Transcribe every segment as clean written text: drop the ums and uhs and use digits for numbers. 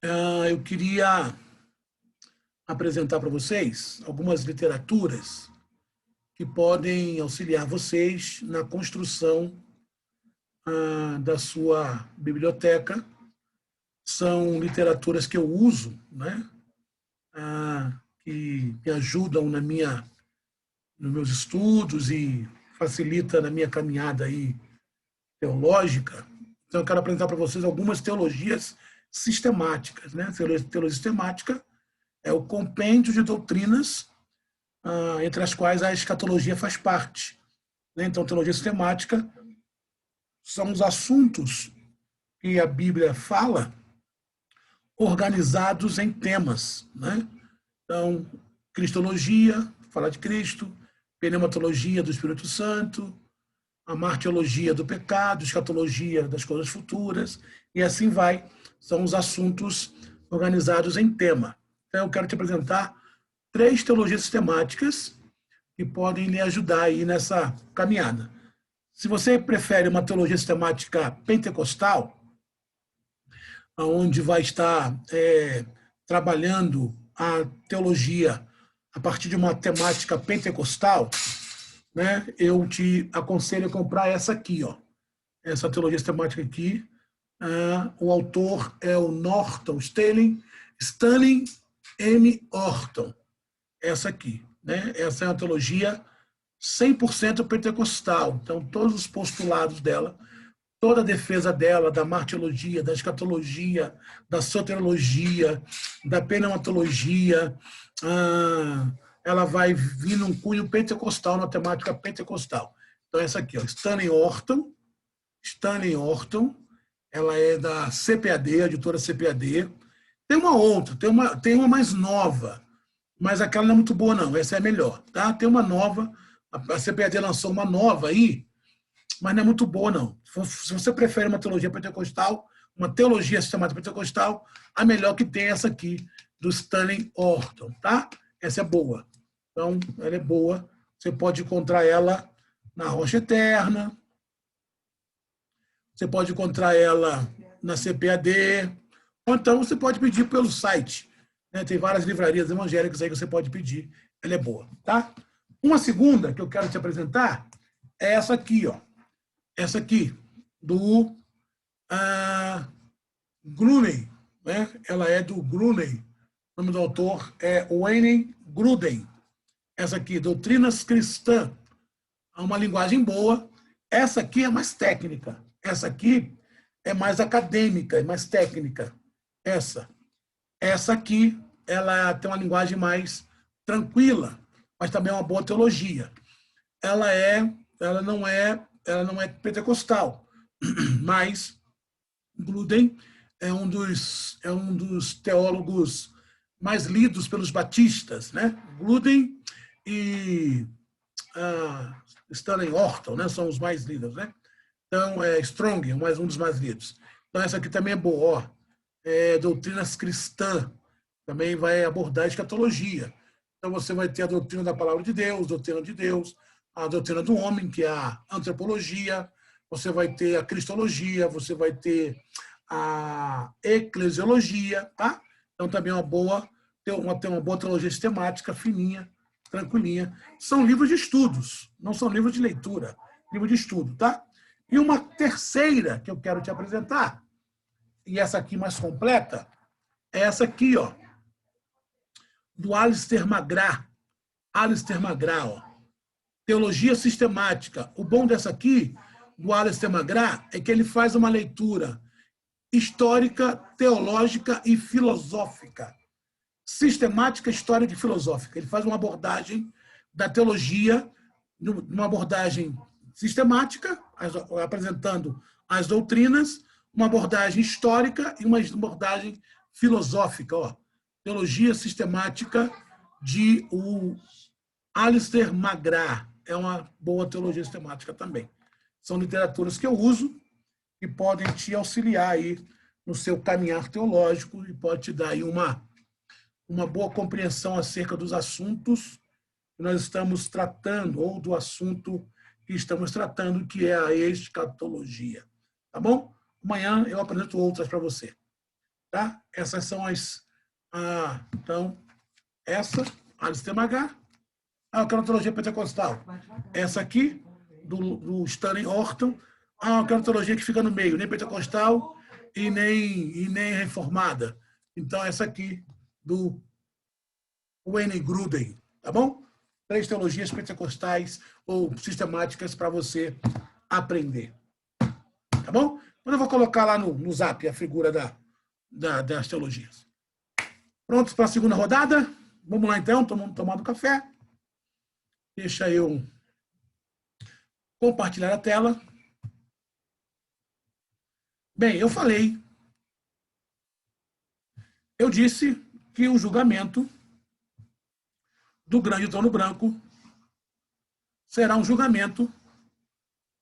Eu queria apresentar para vocês algumas literaturas que podem auxiliar vocês na construção da sua biblioteca. São literaturas que eu uso, né? Que me ajudam nos meus estudos e facilita na minha caminhada aí teológica. Então, eu quero apresentar para vocês algumas teologias sistemáticas, né? Teologia sistemática é o compêndio de doutrinas, entre as quais a escatologia faz parte. Então, teologia sistemática são os assuntos que a Bíblia fala, organizados em temas, né? Então, cristologia, falar de Cristo, pneumatologia do Espírito Santo, a martiologia do pecado, escatologia das coisas futuras, e assim vai. São os assuntos organizados em tema. Então, eu quero te apresentar 3 teologias sistemáticas que podem lhe ajudar aí nessa caminhada. Se você prefere uma teologia sistemática pentecostal, onde vai estar trabalhando a teologia a partir de uma temática pentecostal, né, eu te aconselho a comprar essa aqui, ó, essa teologia sistemática aqui. O autor é o Norton, Stanley M. Orton. Essa aqui, né? Essa é uma teologia 100% pentecostal. Então, todos os postulados dela, toda a defesa dela, da martiologia, da escatologia, da soteriologia, da pneumatologia, ela vai vir num cunho pentecostal, na temática pentecostal. Então, essa aqui, ó, Stanley Orton, ela é da CPAD, a editora CPAD. Tem uma outra, tem uma mais nova, mas aquela não é muito boa, não. Essa é a melhor, tá? Tem uma nova, a CPAD lançou uma nova aí, mas não é muito boa, não. Se você prefere uma teologia pentecostal, uma teologia sistemática pentecostal, a melhor que tem é essa aqui, do Stanley Orton, tá? Essa é boa. Então, ela é boa. Você pode encontrar ela na Rocha Eterna, você pode encontrar ela na CPAD, ou então você pode pedir pelo site. Né? Tem várias livrarias evangélicas aí que você pode pedir. Ela é boa, tá? Uma segunda que eu quero te apresentar é essa aqui, ó. Essa aqui, do Gruden, né? Ela é do Gruden. O nome do autor é Wayne Gruden. Essa aqui, Doutrinas Cristãs. É uma linguagem boa. Essa aqui é mais técnica. Essa aqui é mais acadêmica, é mais técnica. Essa aqui, ela tem uma linguagem mais tranquila, mas também é uma boa teologia. Ela não é pentecostal, mas Gruden é um dos teólogos mais lidos pelos batistas, né? Gruden e Stanley Orton, né? São os mais lidos, né? Então, Strong, mais um dos mais lidos. Então, essa aqui também é boa, ó. Doutrinas Cristãs, também vai abordar a escatologia. Então, você vai ter a doutrina da palavra de Deus, a doutrina do homem, que é a antropologia, você vai ter a cristologia, você vai ter a eclesiologia, tá? Então, também é uma boa teologia sistemática, fininha, tranquilinha. São livros de estudos, não são livros de leitura, livro de estudo, tá? E uma terceira que eu quero te apresentar, e essa aqui mais completa, é essa aqui, ó, do Alistair McGrath. Ó. Teologia sistemática. O bom dessa aqui, do Alistair McGrath, é que ele faz uma leitura histórica, teológica e filosófica. Sistemática, histórica e filosófica. Ele faz uma abordagem da teologia, uma abordagem sistemática, apresentando as doutrinas, uma abordagem histórica e uma abordagem filosófica. Ó. Teologia sistemática de o Alistair McGrath. É uma boa teologia sistemática também. São literaturas que eu uso e podem te auxiliar aí no seu caminhar teológico e pode te dar aí uma boa compreensão acerca dos assuntos que nós estamos tratando, ou do assunto que estamos tratando, que é a escatologia. Tá bom? Amanhã eu apresento outras para você. Tá? Essas são as... então, essa, a sistema H, a canatologia pentecostal. Essa aqui, do Stanley Horton, a canatologia que fica no meio, nem pentecostal e nem reformada. Então, essa aqui, do Wayne Gruden, tá bom? 3 teologias pentecostais ou sistemáticas para você aprender. Tá bom? Então, eu vou colocar lá no zap a figura das teologias. Prontos para a segunda rodada? Vamos lá, então, tomando café. Deixa eu compartilhar a tela. Bem, eu disse que o julgamento do grande trono branco será um julgamento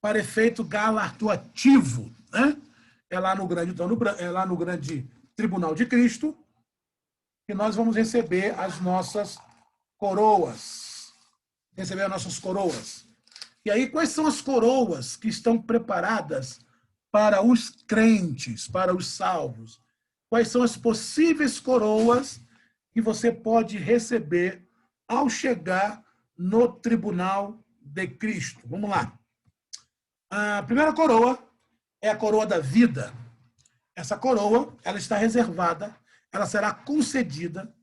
para efeito galardoativo, né? É lá no grande trono branco, é lá no grande tribunal de Cristo que nós vamos receber as nossas coroas. Receber as nossas coroas. E aí, quais são as coroas que estão preparadas para os crentes, para os salvos? Quais são as possíveis coroas que você pode receber ao chegar no tribunal de Cristo? Vamos lá. A primeira coroa é a coroa da vida. Essa coroa, ela está reservada, ela será concedida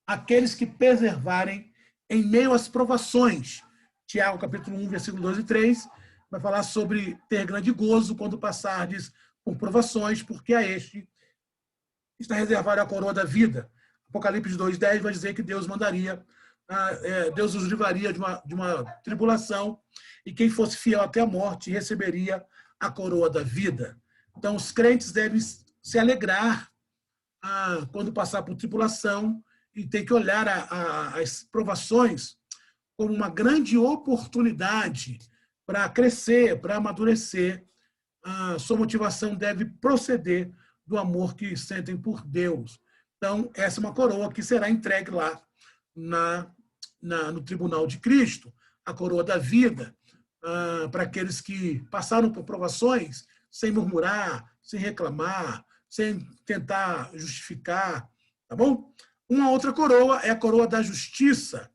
àqueles que perseverarem em meio às provações. Tiago, capítulo 1, versículo 2 e 3, vai falar sobre ter grande gozo quando passardes por provações, porque a este está reservada a coroa da vida. Apocalipse 2:10 vai dizer que Deus mandaria, Deus os livraria de uma tribulação, e quem fosse fiel até a morte receberia a coroa da vida. Então, os crentes devem se alegrar quando passar por tribulação, e tem que olhar as provações como uma grande oportunidade para crescer, para amadurecer. A sua motivação deve proceder do amor que sentem por Deus. Então, essa é uma coroa que será entregue lá no tribunal de Cristo, a coroa da vida, para aqueles que passaram por provações sem murmurar, sem reclamar, sem tentar justificar, tá bom? Uma outra coroa é a coroa da justiça.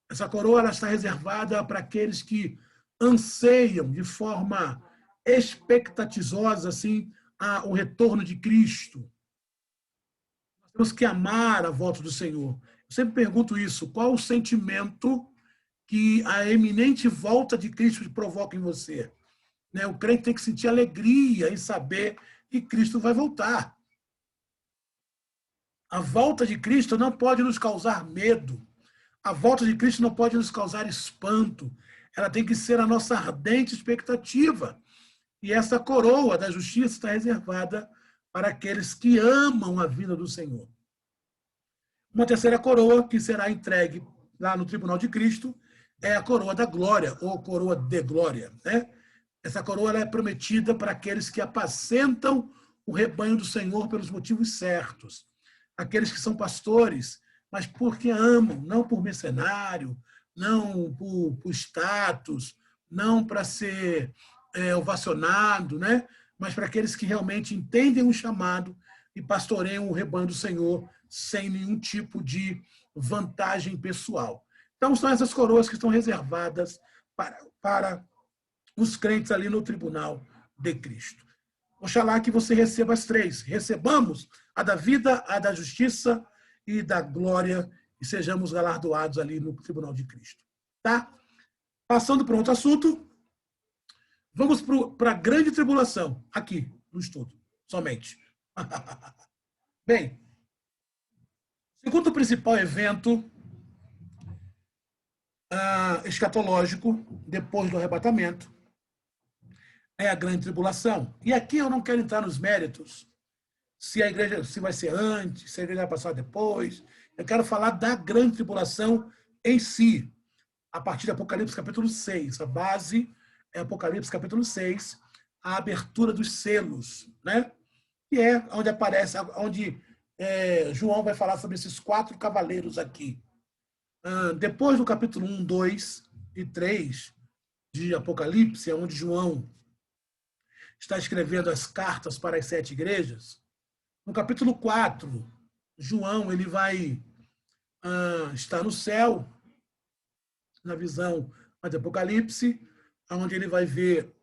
Essa coroa ela está reservada para aqueles que anseiam de forma expectatizosa assim, o retorno de Cristo. Nós temos que amar a volta do Senhor. Eu sempre pergunto isso, qual o sentimento que a eminente volta de Cristo provoca em você? O crente tem que sentir alegria em saber que Cristo vai voltar. A volta de Cristo não pode nos causar medo. A volta de Cristo não pode nos causar espanto. Ela tem que ser a nossa ardente expectativa. E essa coroa da justiça está reservada para aqueles que amam a vida do Senhor. Uma terceira coroa que será entregue lá no tribunal de Cristo é a coroa da glória, ou coroa de glória, né? Essa coroa ela é prometida para aqueles que apacentam o rebanho do Senhor pelos motivos certos. Aqueles que são pastores, mas porque amam, não por mercenário, não por status, não para ser ovacionado, né? Mas para aqueles que realmente entendem o chamado e pastoreiam o rebanho do Senhor sem nenhum tipo de vantagem pessoal. Então, são essas coroas que estão reservadas para os crentes ali no tribunal de Cristo. Oxalá que você receba as 3. Recebamos a da vida, a da justiça e da glória, e sejamos galardoados ali no tribunal de Cristo. Tá? Passando para outro assunto, vamos para a grande tribulação, aqui no estudo, somente. Bem, segundo o principal evento escatológico, depois do arrebatamento, é a grande tribulação. E aqui eu não quero entrar nos méritos, se a igreja se vai ser antes, se a igreja vai passar depois. Eu quero falar da grande tribulação em si, a partir de Apocalipse capítulo 6. A base é Apocalipse capítulo 6, a abertura dos selos, né? Que é onde aparece, onde João vai falar sobre esses 4 cavaleiros aqui. Depois do capítulo 1, 2 e 3 de Apocalipse, onde João está escrevendo as cartas para as 7 igrejas, No capítulo 4, João ele vai estar no céu, na visão de Apocalipse, onde ele vai ver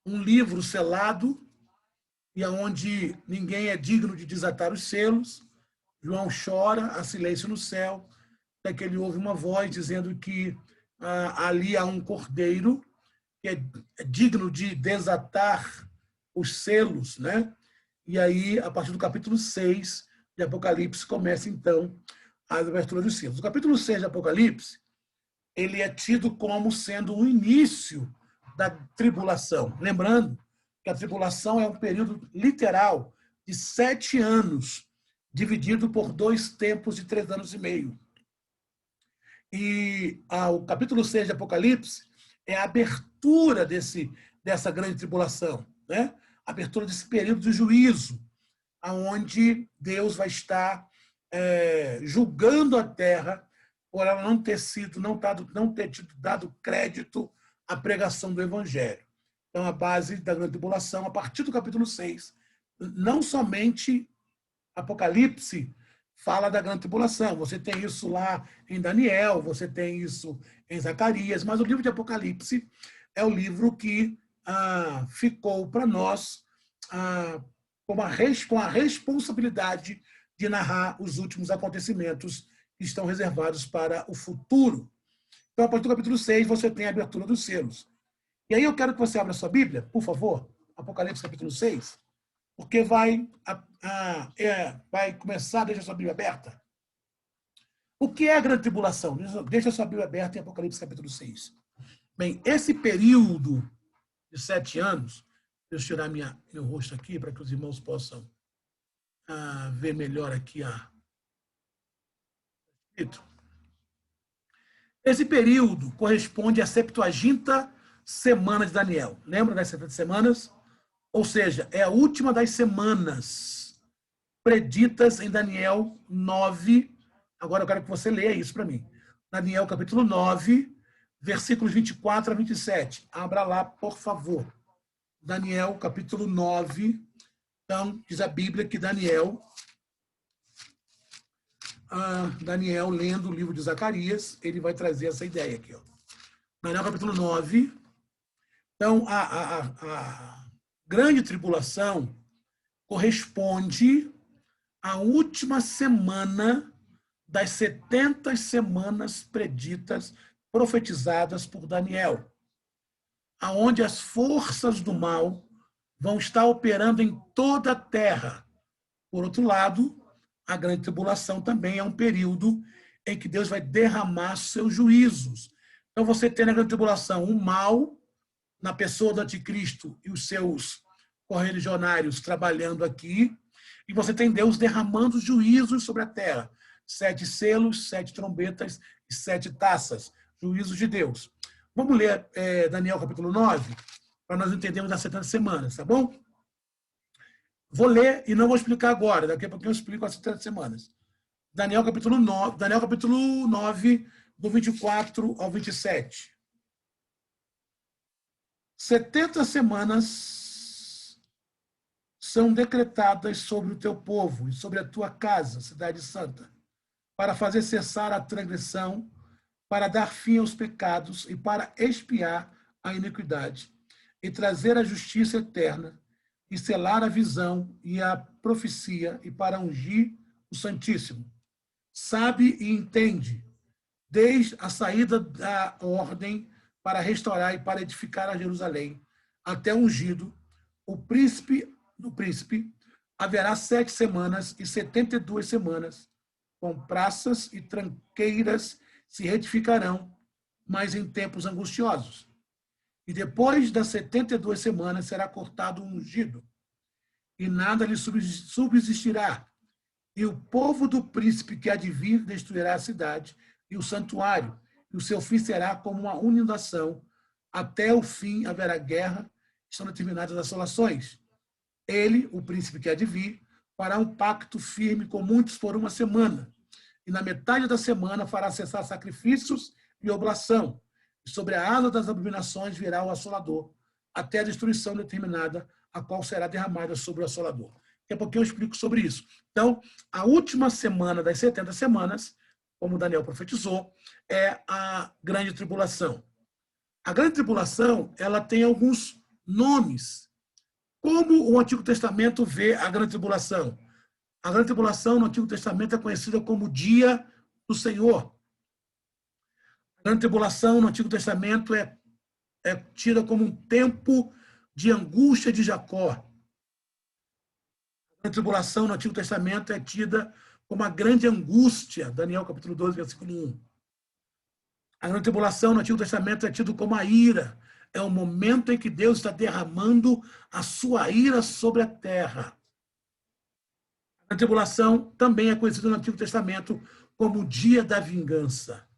um livro selado e onde ninguém é digno de desatar os selos. João chora, há silêncio no céu, até que ele ouve uma voz dizendo que ali há um cordeiro que é digno de desatar os selos, né? E aí, a partir do capítulo 6 de Apocalipse, começa, então, a abertura dos selos. O capítulo 6 de Apocalipse, ele é tido como sendo o início da tribulação. Lembrando que a tribulação é um período literal de 7 anos, dividido por 2 tempos de 3 anos e meio. E o capítulo 6 de Apocalipse é a abertura dessa grande tribulação, né? A abertura desse período de juízo, onde Deus vai estar julgando a terra por ela não ter tido dado crédito à pregação do Evangelho. Então, a base da grande tribulação, a partir do capítulo 6, não somente Apocalipse fala da grande tribulação, você tem isso lá em Daniel, você tem isso em Zacarias, mas o livro de Apocalipse é o livro que ficou para nós com a responsabilidade de narrar os últimos acontecimentos que estão reservados para o futuro. Então, a partir do capítulo 6, você tem a abertura dos selos. E aí eu quero que você abra a sua Bíblia, por favor, Apocalipse capítulo 6, porque vai começar, deixa a sua Bíblia aberta. O que é a grande tribulação? Deixa a sua Bíblia aberta em Apocalipse capítulo 6. Bem, esse período de 7 anos, deixa eu tirar meu rosto aqui para que os irmãos possam ver melhor aqui Esse período corresponde à 70ª semana de Daniel. Lembra das 70 semanas? Ou seja, é a última das semanas preditas em Daniel 9. Agora eu quero que você leia isso para mim. Daniel capítulo 9, versículos 24 a 27. Abra lá, por favor. Daniel capítulo 9. Então, diz a Bíblia que Daniel, lendo o livro de Zacarias, ele vai trazer essa ideia aqui. Ó. Daniel capítulo 9. Então, a grande tribulação corresponde à última semana das 70 semanas preditas, profetizadas por Daniel, aonde as forças do mal vão estar operando em toda a terra. Por outro lado, a grande tribulação também é um período em que Deus vai derramar seus juízos. Então, você tem na grande tribulação o mal, na pessoa do anticristo e os seus correligionários trabalhando aqui, e você tem Deus derramando juízos sobre a terra. 7 selos, 7 trombetas e 7 taças. Juízos de Deus. Vamos ler Daniel capítulo 9, para nós entendermos as 70 semanas, tá bom? Vou ler e não vou explicar agora, daqui a pouquinho eu explico as 70 semanas. Daniel capítulo 9, do 24 ao 27. 70 semanas são decretadas sobre o teu povo e sobre a tua casa, cidade santa, para fazer cessar a transgressão, para dar fim aos pecados e para expiar a iniquidade, e trazer a justiça eterna, e selar a visão e a profecia, e para ungir o Santíssimo. Sabe e entende, desde a saída da ordem para restaurar e para edificar a Jerusalém, até ungido, o príncipe haverá 7 semanas e 72 semanas, com praças e tranqueiras se retificarão, mas em tempos angustiosos. E depois das 72 semanas será cortado o ungido, e nada lhe subsistirá. E o povo do príncipe que há de vir destruirá a cidade e o santuário, e o seu fim será como uma inundação. Até o fim haverá guerra, estão determinadas as assolações. Ele, o príncipe que há de vir, fará um pacto firme com muitos por 1 semana, e na metade da semana fará cessar sacrifícios e oblação, e sobre a asa das abominações virá o assolador, até a destruição determinada, a qual será derramada sobre o assolador. Daqui a pouquinho eu explico sobre isso. Então, a última semana das 70 semanas, como Daniel profetizou, é a grande tribulação. A grande tribulação, ela tem alguns nomes. Como o Antigo Testamento vê a grande tribulação? A grande tribulação no Antigo Testamento é conhecida como Dia do Senhor. A grande tribulação no Antigo Testamento é tida como um tempo de angústia de Jacó. A grande tribulação no Antigo Testamento é tida como a grande angústia, Daniel capítulo 12, versículo 1. A grande tribulação no Antigo Testamento é tido como a ira. É o momento em que Deus está derramando a sua ira sobre a terra. A tribulação também é conhecida no Antigo Testamento como o dia da vingança.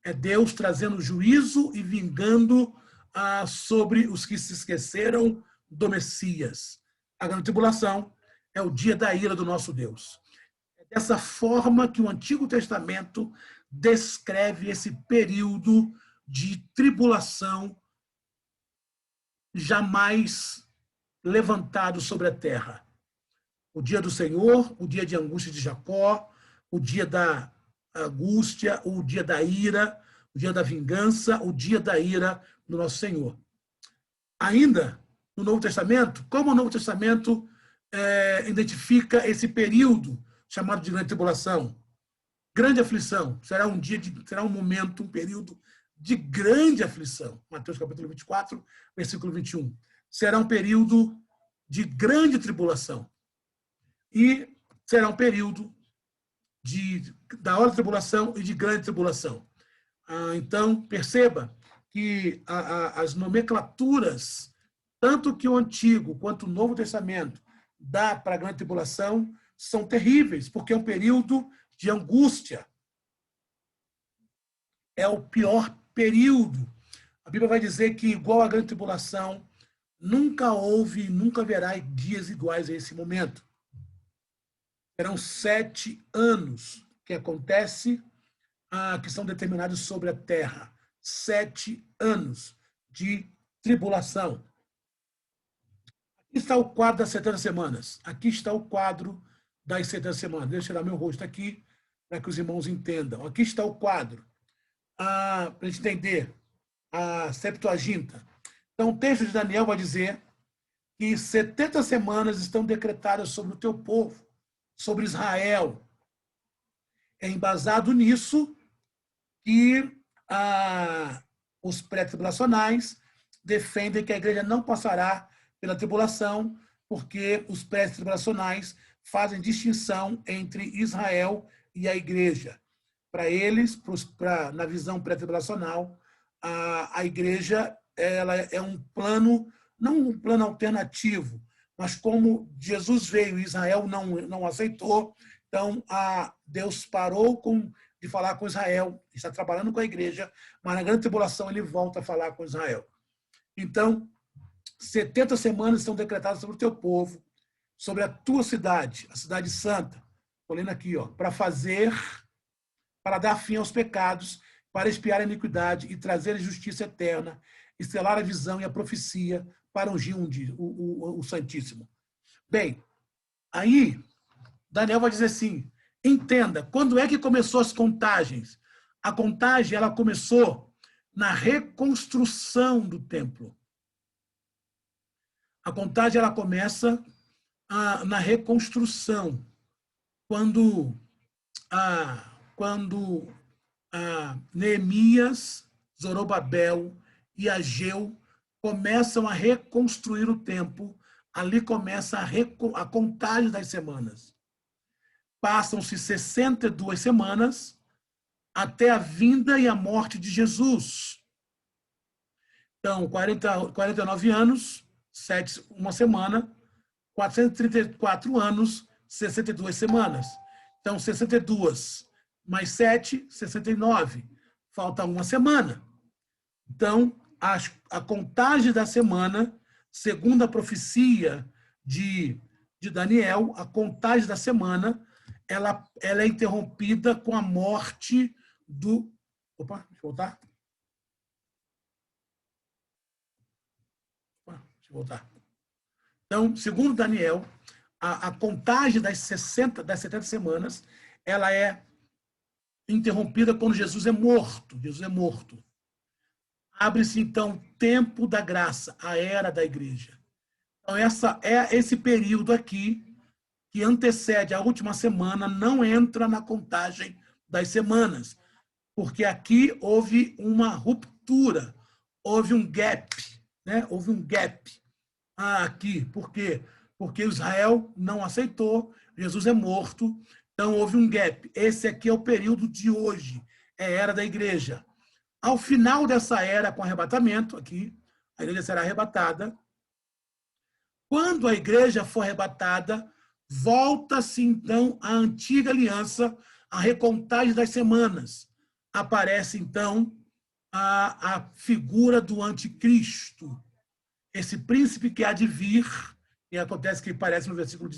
É Deus trazendo juízo e vingando sobre os que se esqueceram do Messias. A grande tribulação é o dia da ira do nosso Deus. É dessa forma que o Antigo Testamento descreve esse período de tribulação jamais levantado sobre a terra. O dia do Senhor, o dia de angústia de Jacó, o dia da angústia, o dia da ira, o dia da vingança, o dia da ira do nosso Senhor. Ainda no Novo Testamento, como o Novo Testamento identifica esse período chamado de grande tribulação? Grande aflição. Será um momento, um período de grande aflição. Mateus capítulo 24, versículo 21. Será um período de grande tribulação. E será um período da hora da tribulação e de grande tribulação. Então, perceba que as nomenclaturas, tanto que o Antigo quanto o Novo Testamento dá para a grande tribulação, são terríveis, porque é um período de angústia. É o pior período. A Bíblia vai dizer que, igual à grande tribulação, nunca houve e nunca haverá dias iguais a esse momento. Serão 7 anos que acontece, que são determinados sobre a terra. 7 anos de tribulação. Aqui está o quadro das 70 semanas. Aqui está o quadro das 70 semanas. Deixa eu tirar meu rosto aqui para que os irmãos entendam. Aqui está o quadro. Para a gente entender a Septuaginta. Então, o texto de Daniel vai dizer que 70 semanas estão decretadas sobre o teu povo, sobre Israel. É embasado nisso que os pré-tribulacionais defendem que a igreja não passará pela tribulação, porque os pré-tribulacionais fazem distinção entre Israel e a igreja. Para eles, na visão pré-tribulacional, a igreja ela é um plano, não um plano alternativo, mas como Jesus veio e Israel não aceitou, então Deus parou de falar com Israel, está trabalhando com a igreja, mas na grande tribulação ele volta a falar com Israel. Então, 70 semanas estão decretadas sobre o teu povo, sobre a tua cidade, a cidade santa. Estou lendo aqui, para dar fim aos pecados, para expiar a iniquidade e trazer a justiça eterna, estelar a visão e a profecia para ungir o Santíssimo. Bem, aí Daniel vai dizer assim, entenda, quando é que começou as contagens? A contagem ela começou na reconstrução do templo. A contagem ela começa na reconstrução, quando Neemias, Zorobabel e Ageu começam a reconstruir o templo, ali começa a contagem das semanas. Passam-se 62 semanas até a vinda e a morte de Jesus. Então, 49 anos, uma semana, 434 anos, 62 semanas. Então, 62 mais 7, 69. Falta uma semana. Então, a contagem da semana, segundo a profecia de Daniel, a contagem da semana, ela é interrompida com a morte do... Opa, deixa eu voltar. Deixa eu voltar. Então, segundo Daniel, a contagem das 70 semanas, ela é interrompida quando Jesus é morto. Jesus é morto. Abre-se, então, o tempo da graça, a era da igreja. Então, esse período aqui, que antecede a última semana, não entra na contagem das semanas, porque aqui houve uma ruptura, houve um gap, né? Houve um gap aqui. Por quê? Porque Israel não aceitou, Jesus é morto, então houve um gap. Esse aqui é o período de hoje, é a era da igreja. Ao final dessa era, com arrebatamento, aqui, a igreja será arrebatada. Quando a igreja for arrebatada, volta-se, então, à antiga aliança, a recontagem das semanas. Aparece, então, a figura do anticristo. Esse príncipe que há de vir, e acontece que aparece no versículo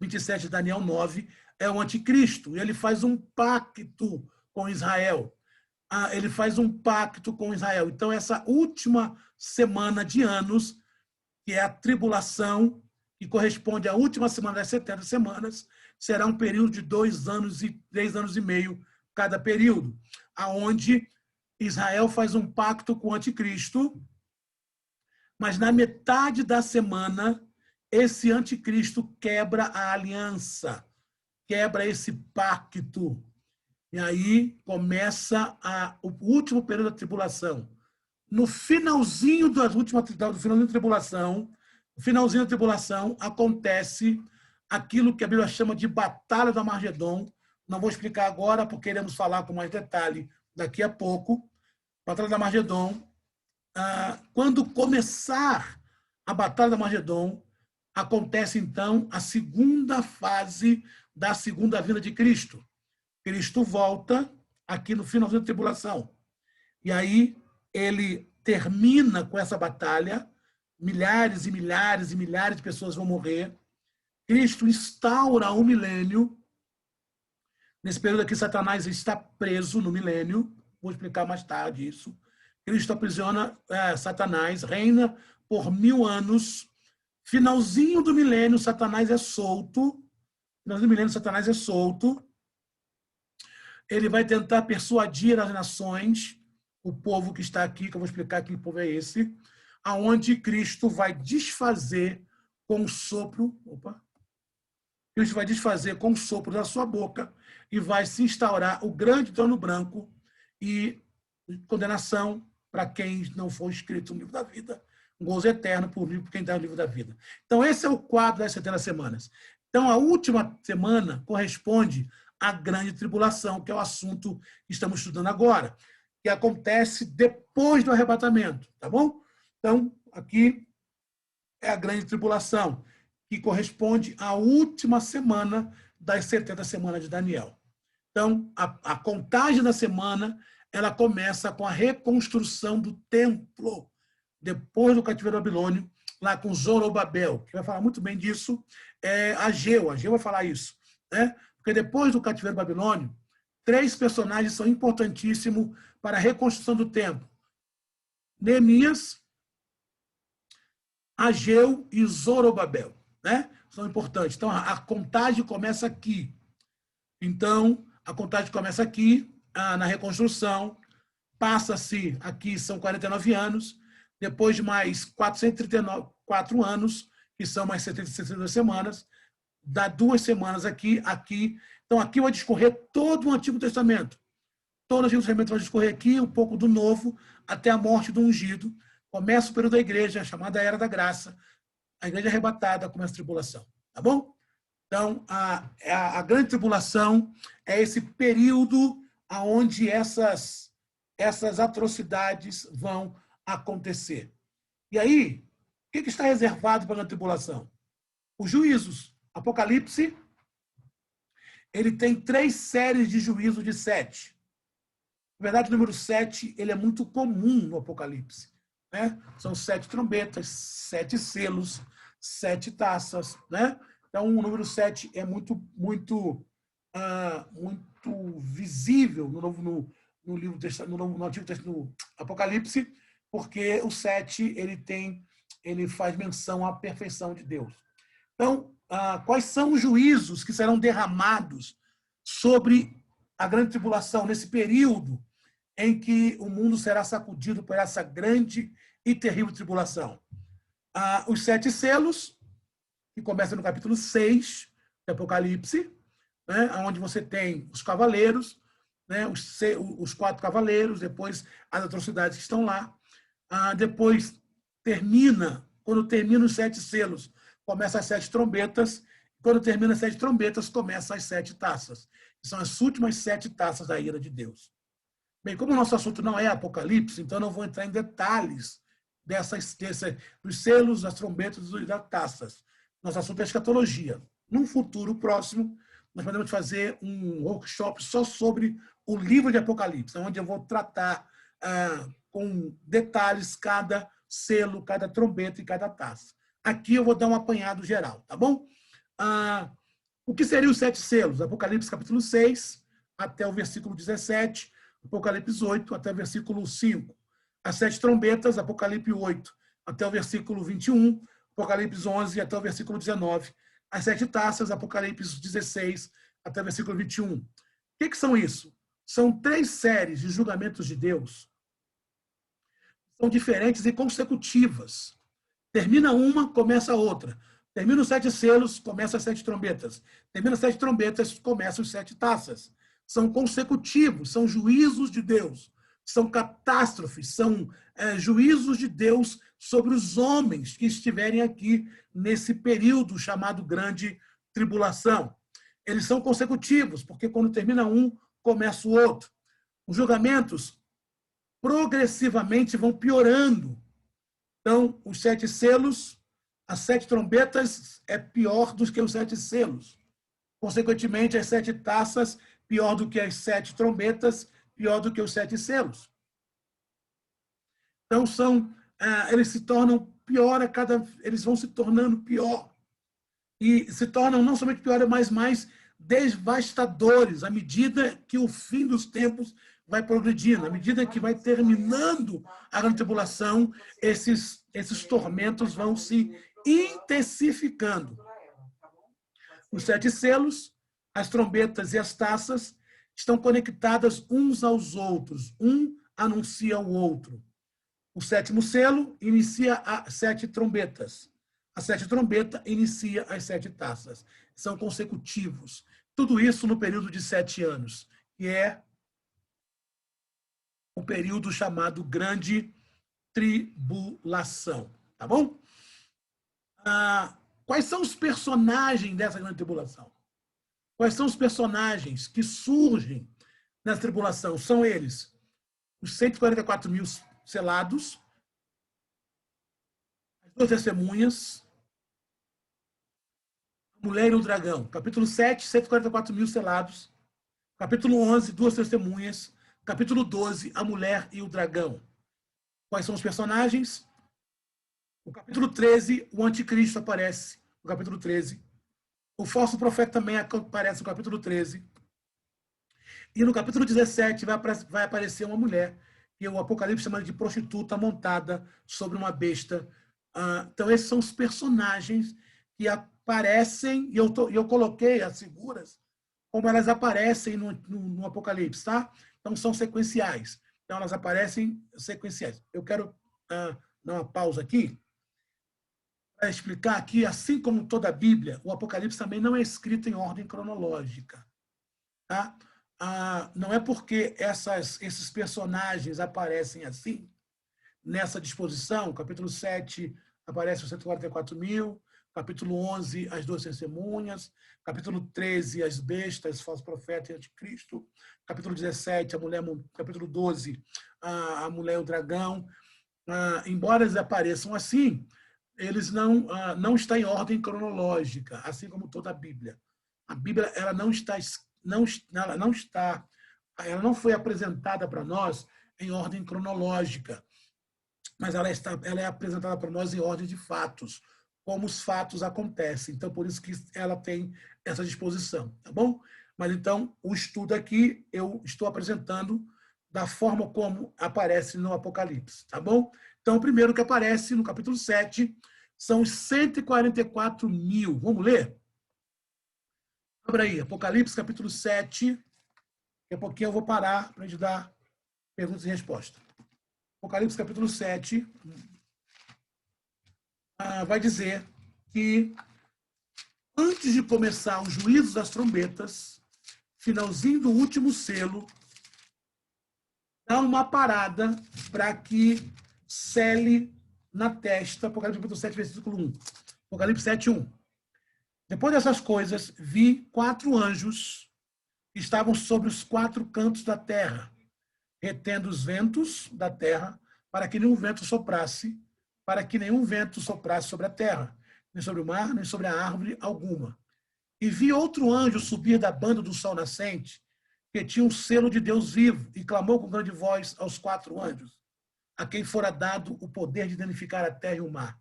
27 de Daniel 9, é o anticristo. E ele faz um pacto com Israel. Ele faz um pacto com Israel. Então, essa última semana de anos, que é a tribulação, que corresponde à última semana das 70 semanas, será um período de 2 anos e 3 anos e meio cada período, aonde Israel faz um pacto com o anticristo, mas na metade da semana, esse anticristo quebra a aliança, quebra esse pacto. E aí começa o último período da tribulação. No finalzinho da tribulação, acontece aquilo que a Bíblia chama de Batalha do Armagedon. Não vou explicar agora, porque iremos falar com mais detalhe daqui a pouco. Batalha do Armagedon. Quando começar a Batalha do Armagedon, acontece, então, a segunda fase da segunda vinda de Cristo. Cristo volta aqui no finalzinho da tribulação. E aí ele termina com essa batalha, milhares e milhares e milhares de pessoas vão morrer. Cristo instaura o milênio. Nesse período aqui, Satanás está preso no milênio. Vou explicar mais tarde isso. Cristo aprisiona Satanás, reina por 1000 anos. Finalzinho do milênio, Satanás é solto. Finalzinho do milênio, Satanás é solto. Ele vai tentar persuadir as nações, o povo que está aqui, que eu vou explicar que povo é esse, aonde Cristo vai desfazer com o sopro, Cristo vai desfazer com o sopro da sua boca e vai se instaurar o grande trono branco e condenação para quem não for escrito no livro da vida, um gozo eterno por quem está no livro da vida. Então, esse é o quadro das 70 semanas. Então, a última semana corresponde à grande tribulação, que é o assunto que estamos estudando agora, que acontece depois do arrebatamento, tá bom? Então, aqui é a grande tribulação, que corresponde à última semana das 70 semanas de Daniel. Então, a contagem da semana, ela começa com a reconstrução do templo, depois do cativeiro babilônio, lá com Zorobabel, que vai falar muito bem disso, Ageu vai falar isso, né? Porque depois do cativeiro babilônio, 3 personagens são importantíssimos para a reconstrução do templo: Neemias, Ageu e Zorobabel, né? São importantes. Então, a contagem começa aqui. Então, a contagem começa aqui, na reconstrução, passa-se aqui, são 49 anos, depois de mais 434 anos, que são mais 62 semanas, dá 2 semanas aqui. Então, aqui vai discorrer todo o Antigo Testamento. Todo o Antigo Testamento vai discorrer aqui, um pouco do Novo, até a morte do ungido. Começa o período da igreja, chamada Era da Graça. A igreja arrebatada, começa a tribulação. Tá bom? Então, a grande tribulação é esse período onde essas atrocidades vão acontecer. E aí, o que está reservado para a tribulação? Os juízos. Apocalipse, ele tem 3 séries de juízos de 7. Na verdade, o número 7 ele é muito comum no Apocalipse, né? São 7 trombetas, 7 selos, 7 taças, né? Então, o número 7 é muito visível no livro no Antigo Testamento, no Apocalipse, porque o 7 ele faz menção à perfeição de Deus. Então, quais são os juízos que serão derramados sobre a grande tribulação, nesse período em que o mundo será sacudido por essa grande e terrível tribulação. Os 7 selos, que começa no capítulo 6 de Apocalipse, né, onde você tem os cavaleiros, né, os 4 cavaleiros, depois as atrocidades que estão lá. Depois quando termina os 7 selos, começa as 7 trombetas. Quando termina as 7 trombetas, começam as 7 taças. Que são as últimas 7 taças da ira de Deus. Bem, como o nosso assunto não é Apocalipse, então não vou entrar em detalhes dos selos, das trombetas e das taças. Nosso assunto é escatologia. Num futuro próximo, nós podemos fazer um workshop só sobre o livro de Apocalipse, onde eu vou tratar com detalhes cada selo, cada trombeta e cada taça. Aqui eu vou dar um apanhado geral, tá bom? O que seriam os 7 selos? Apocalipse capítulo 6, até o versículo 17, Apocalipse 8, até o versículo 5. As 7 trombetas, Apocalipse 8, até o versículo 21, Apocalipse 11, até o versículo 19. As 7 taças, Apocalipse 16, até o versículo 21. O que são isso? São 3 séries de julgamentos de Deus. São diferentes e consecutivas. Termina uma, começa a outra. Termina os 7 selos, começa as 7 trombetas. Termina as 7 trombetas, começa os 7 taças. São consecutivos, são juízos de Deus. São catástrofes, são juízos de Deus sobre os homens que estiverem aqui nesse período chamado Grande Tribulação. Eles são consecutivos, porque quando termina um, começa o outro. Os julgamentos progressivamente vão piorando. Então, os 7 selos, as 7 trombetas é pior do que os 7 selos. Consequentemente, as 7 taças, pior do que as 7 trombetas, pior do que os 7 selos. Então, eles se tornam pior eles vão se tornando pior. E se tornam não somente piores, mas mais devastadores, à medida que o fim dos tempos vai progredindo, à medida que vai terminando a grande tribulação, esses tormentos vão se intensificando. Os 7 selos, as trombetas e as taças estão conectadas uns aos outros, um anuncia o outro. O 7º selo inicia as 7 trombetas. A 7 trombeta inicia as 7 taças. São consecutivos. Tudo isso no período de 7 anos, que é um período chamado Grande Tribulação. Tá bom? Quais são os personagens dessa Grande Tribulação? Quais são os personagens que surgem nessa tribulação? São eles, os 144 mil selados, as 2 testemunhas, a mulher e o dragão. Capítulo 7, 144 mil selados. Capítulo 11, 2 testemunhas. Capítulo 12, a mulher e o dragão. Quais são os personagens? No capítulo 13, o anticristo aparece, no capítulo 13. O falso profeta também aparece no capítulo 13. E no capítulo 17 vai aparecer uma mulher, que o Apocalipse chama de prostituta montada sobre uma besta. Então, esses são os personagens que aparecem, e eu coloquei as figuras como elas aparecem no Apocalipse, tá? Então, são sequenciais. Então, elas aparecem sequenciais. Eu quero dar uma pausa aqui para explicar que, assim como toda a Bíblia, o Apocalipse também não é escrito em ordem cronológica. Tá? Não é porque esses personagens aparecem assim, nessa disposição, capítulo 7 aparece os 144 mil, capítulo 11, as 2 testemunhas, capítulo 13, as bestas, falso profeta e anticristo, capítulo 17, capítulo 12, a mulher e o dragão. Embora eles apareçam assim, eles não estão em ordem cronológica, assim como toda a Bíblia. A Bíblia ela não foi apresentada para nós em ordem cronológica, mas ela é apresentada para nós em ordem de fatos, como os fatos acontecem. Então, por isso que ela tem essa disposição, tá bom? Mas, então, o estudo aqui, eu estou apresentando da forma como aparece no Apocalipse, tá bom? Então, o primeiro que aparece no capítulo 7, são os 144 mil. Vamos ler? Abra aí, Apocalipse capítulo 7. Daqui a pouquinho eu vou parar para a gente dar perguntas e respostas. Apocalipse capítulo 7 vai dizer que antes de começar os juízos das trombetas, finalzinho do último selo, dá uma parada para que sele na testa, Apocalipse capítulo 7, versículo 1. Apocalipse 7, 1. Depois dessas coisas, vi 4 anjos que estavam sobre os 4 cantos da terra, retendo os ventos da terra, para que nenhum vento soprasse, sobre a terra, nem sobre o mar, nem sobre a árvore alguma. E vi outro anjo subir da banda do sol nascente, que tinha um selo de Deus vivo, e clamou com grande voz aos 4 anjos, a quem fora dado o poder de danificar a terra e o mar,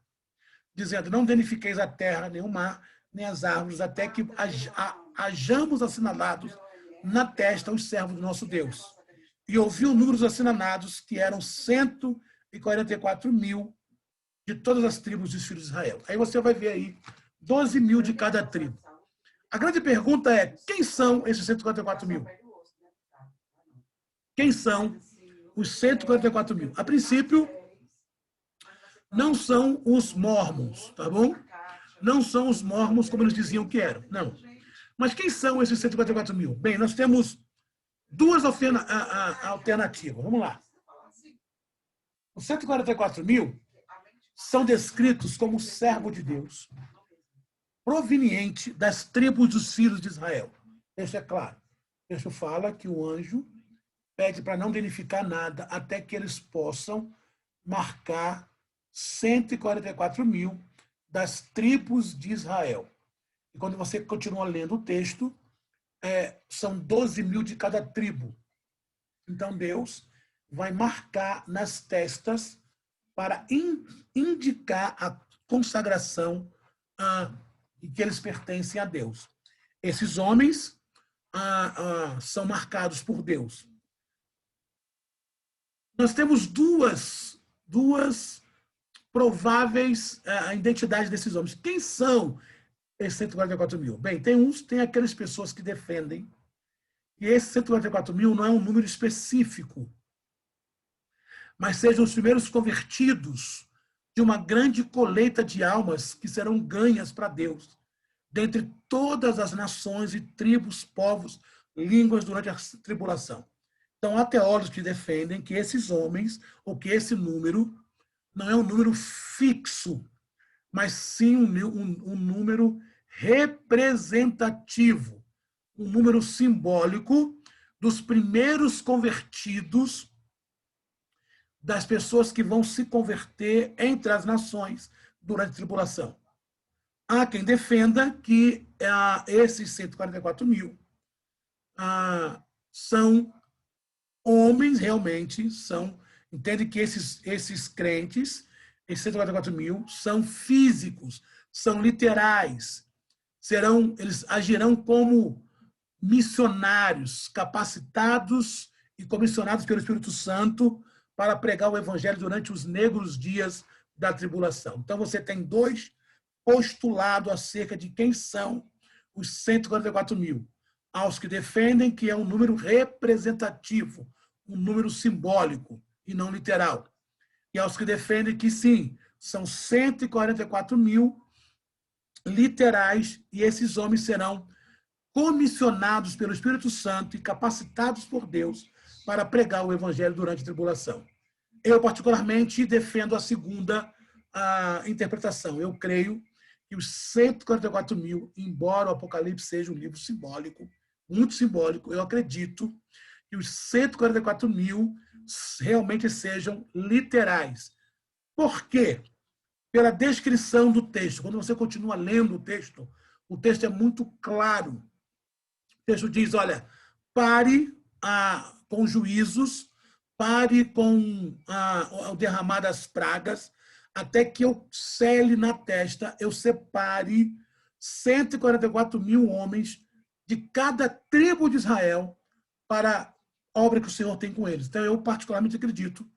dizendo: não danifiqueis a terra, nem o mar, nem as árvores, até que hajamos assinalados na testa os servos do nosso Deus. E ouvi o número dos assinalados, que eram 144 mil de todas as tribos dos filhos de Israel. Aí você vai ver aí 12 mil de cada tribo. A grande pergunta é: quem são esses 144 mil? Quem são os 144 mil? A princípio, não são os mormons, tá bom? Não são os mormons como eles diziam que eram, não. Mas quem são esses 144 mil? Bem, nós temos 2 alternativas. Vamos lá. Os 144 mil são descritos como servo de Deus, proveniente das tribos dos filhos de Israel. Isso é claro. Isso fala que o anjo pede para não danificar nada até que eles possam marcar 144 mil das tribos de Israel. E quando você continua lendo o texto, são 12 mil de cada tribo. Então Deus vai marcar nas testas para indicar a consagração e que eles pertencem a Deus. Esses homens são marcados por Deus. Nós temos duas prováveis identidades desses homens. Quem são esses 144 mil? Bem, tem aquelas pessoas que defendem que esses 144 mil não é um número específico, mas sejam os primeiros convertidos de uma grande colheita de almas que serão ganhas para Deus, dentre todas as nações e tribos, povos, línguas durante a tribulação. Então, há teólogos que defendem que esses homens, ou que esse número, não é um número fixo, mas sim um número representativo, um número simbólico dos primeiros convertidos, das pessoas que vão se converter entre as nações durante a tribulação. Há quem defenda que esses 144 mil são homens, realmente, entende que esses crentes, esses 144 mil, são físicos, são literais, eles agirão como missionários, capacitados e comissionados pelo Espírito Santo para pregar o evangelho durante os negros dias da tribulação. Então, você tem 2 postulados acerca de quem são os 144 mil. Aos que defendem que é um número representativo, um número simbólico e não literal. E aos que defendem que, sim, são 144 mil literais e esses homens serão comissionados pelo Espírito Santo e capacitados por Deus para pregar o evangelho durante a tribulação. Eu, particularmente, defendo a segunda interpretação. Eu creio que os 144 mil, embora o Apocalipse seja um livro simbólico, muito simbólico, eu acredito que os 144 mil realmente sejam literais. Por quê? Pela descrição do texto. Quando você continua lendo o texto é muito claro. O texto diz, olha, pare com juízos, pare com o derramar das pragas, até que eu cele na testa, eu separe 144 mil homens de cada tribo de Israel para a obra que o Senhor tem com eles. Então, eu particularmente acredito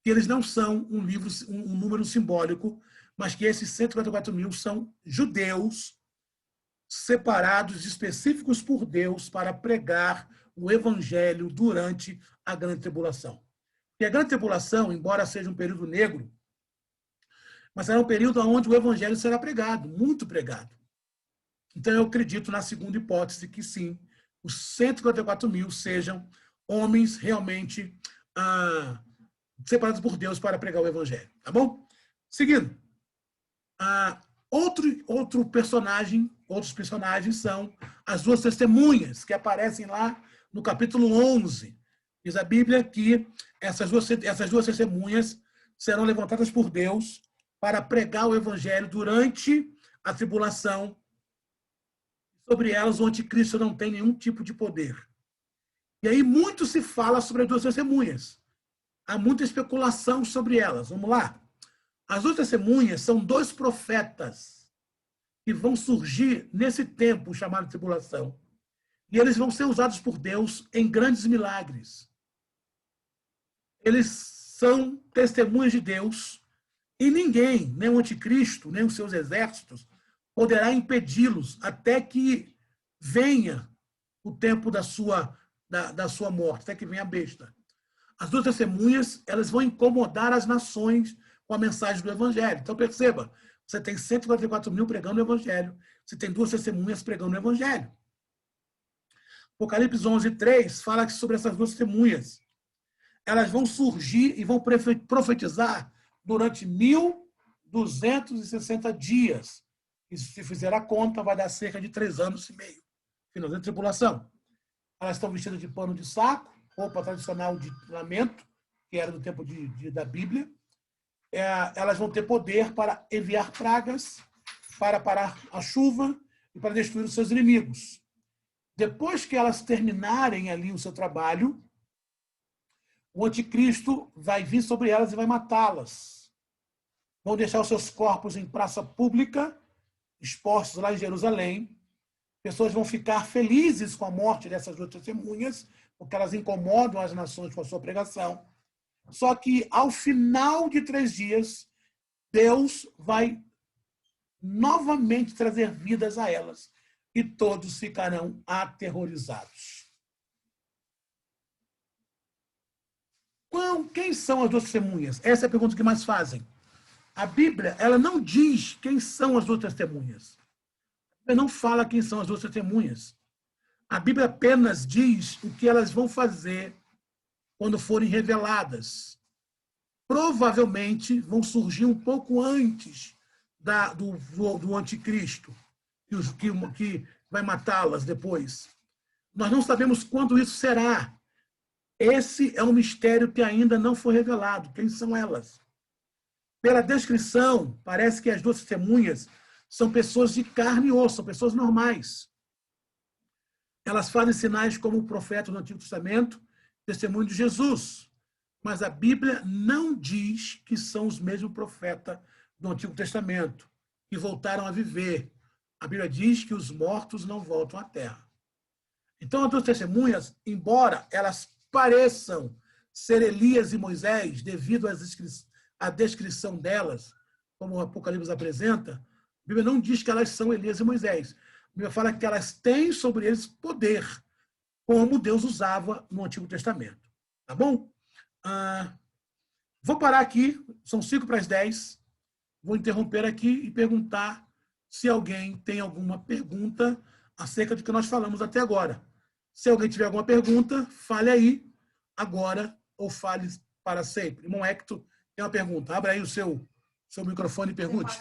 que eles não são um número simbólico, mas que esses 144 mil são judeus separados, específicos por Deus para pregar o evangelho durante a grande tribulação. E a grande tribulação, embora seja um período negro, mas será um período onde o evangelho será pregado, muito pregado. Então, eu acredito na segunda hipótese que sim, os 144 mil sejam homens realmente separados por Deus para pregar o evangelho. Tá bom? Seguindo. Outros personagens são as duas testemunhas que aparecem lá no capítulo 11. Diz a Bíblia que essas duas testemunhas serão levantadas por Deus para pregar o evangelho durante a tribulação. Sobre elas, o anticristo não tem nenhum tipo de poder. E aí muito se fala sobre as duas testemunhas. Há muita especulação sobre elas. Vamos lá? As duas testemunhas são dois profetas que vão surgir nesse tempo chamado tribulação. E eles vão ser usados por Deus em grandes milagres. Eles são testemunhas de Deus e ninguém, nem o anticristo, nem os seus exércitos, poderá impedi-los até que venha o tempo da sua morte, até que venha a besta. As duas testemunhas, elas vão incomodar as nações com a mensagem do evangelho. Então, perceba, você tem 144 mil pregando o evangelho, você tem duas testemunhas pregando o evangelho. Apocalipse 11:3 fala sobre essas duas testemunhas. Elas vão surgir e vão profetizar durante 1.260 dias. E se fizer a conta, vai dar cerca de 3 anos e meio. Final da tribulação. Elas estão vestidas de pano de saco, roupa tradicional de lamento, que era do tempo da Bíblia. Elas vão ter poder para enviar pragas, para parar a chuva e para destruir os seus inimigos. Depois que elas terminarem ali o seu trabalho, o anticristo vai vir sobre elas e vai matá-las. Vão deixar os seus corpos em praça pública, expostos lá em Jerusalém. Pessoas vão ficar felizes com a morte dessas duas testemunhas, porque elas incomodam as nações com a sua pregação. Só que, ao final de 3 dias, Deus vai novamente trazer vidas a elas e todos ficarão aterrorizados. Quem são as duas testemunhas? Essa é a pergunta que mais fazem. A Bíblia, ela não diz quem são as duas testemunhas. A Bíblia não fala quem são as duas testemunhas. A Bíblia apenas diz o que elas vão fazer quando forem reveladas. Provavelmente vão surgir um pouco antes do anticristo, que vai matá-las depois. Nós não sabemos quando isso será. Esse é um mistério que ainda não foi revelado. Quem são elas? Pela descrição, parece que as duas testemunhas são pessoas de carne e osso, são pessoas normais. Elas fazem sinais como o profeta do Antigo Testamento, testemunho de Jesus. Mas a Bíblia não diz que são os mesmos profetas do Antigo Testamento, que voltaram a viver. A Bíblia diz que os mortos não voltam à terra. Então, as duas testemunhas, embora elas pareçam ser Elias e Moisés, devido à descrição delas, como o Apocalipse apresenta, a Bíblia não diz que elas são Elias e Moisés. A Bíblia fala que elas têm sobre eles poder, como Deus usava no Antigo Testamento. Tá bom? Vou parar aqui, são 5:10. Vou interromper aqui e perguntar se alguém tem alguma pergunta acerca do que nós falamos até agora. Se alguém tiver alguma pergunta, fale aí agora ou fale para sempre. Irmão Hector tem uma pergunta. Abra aí o seu microfone e pergunte.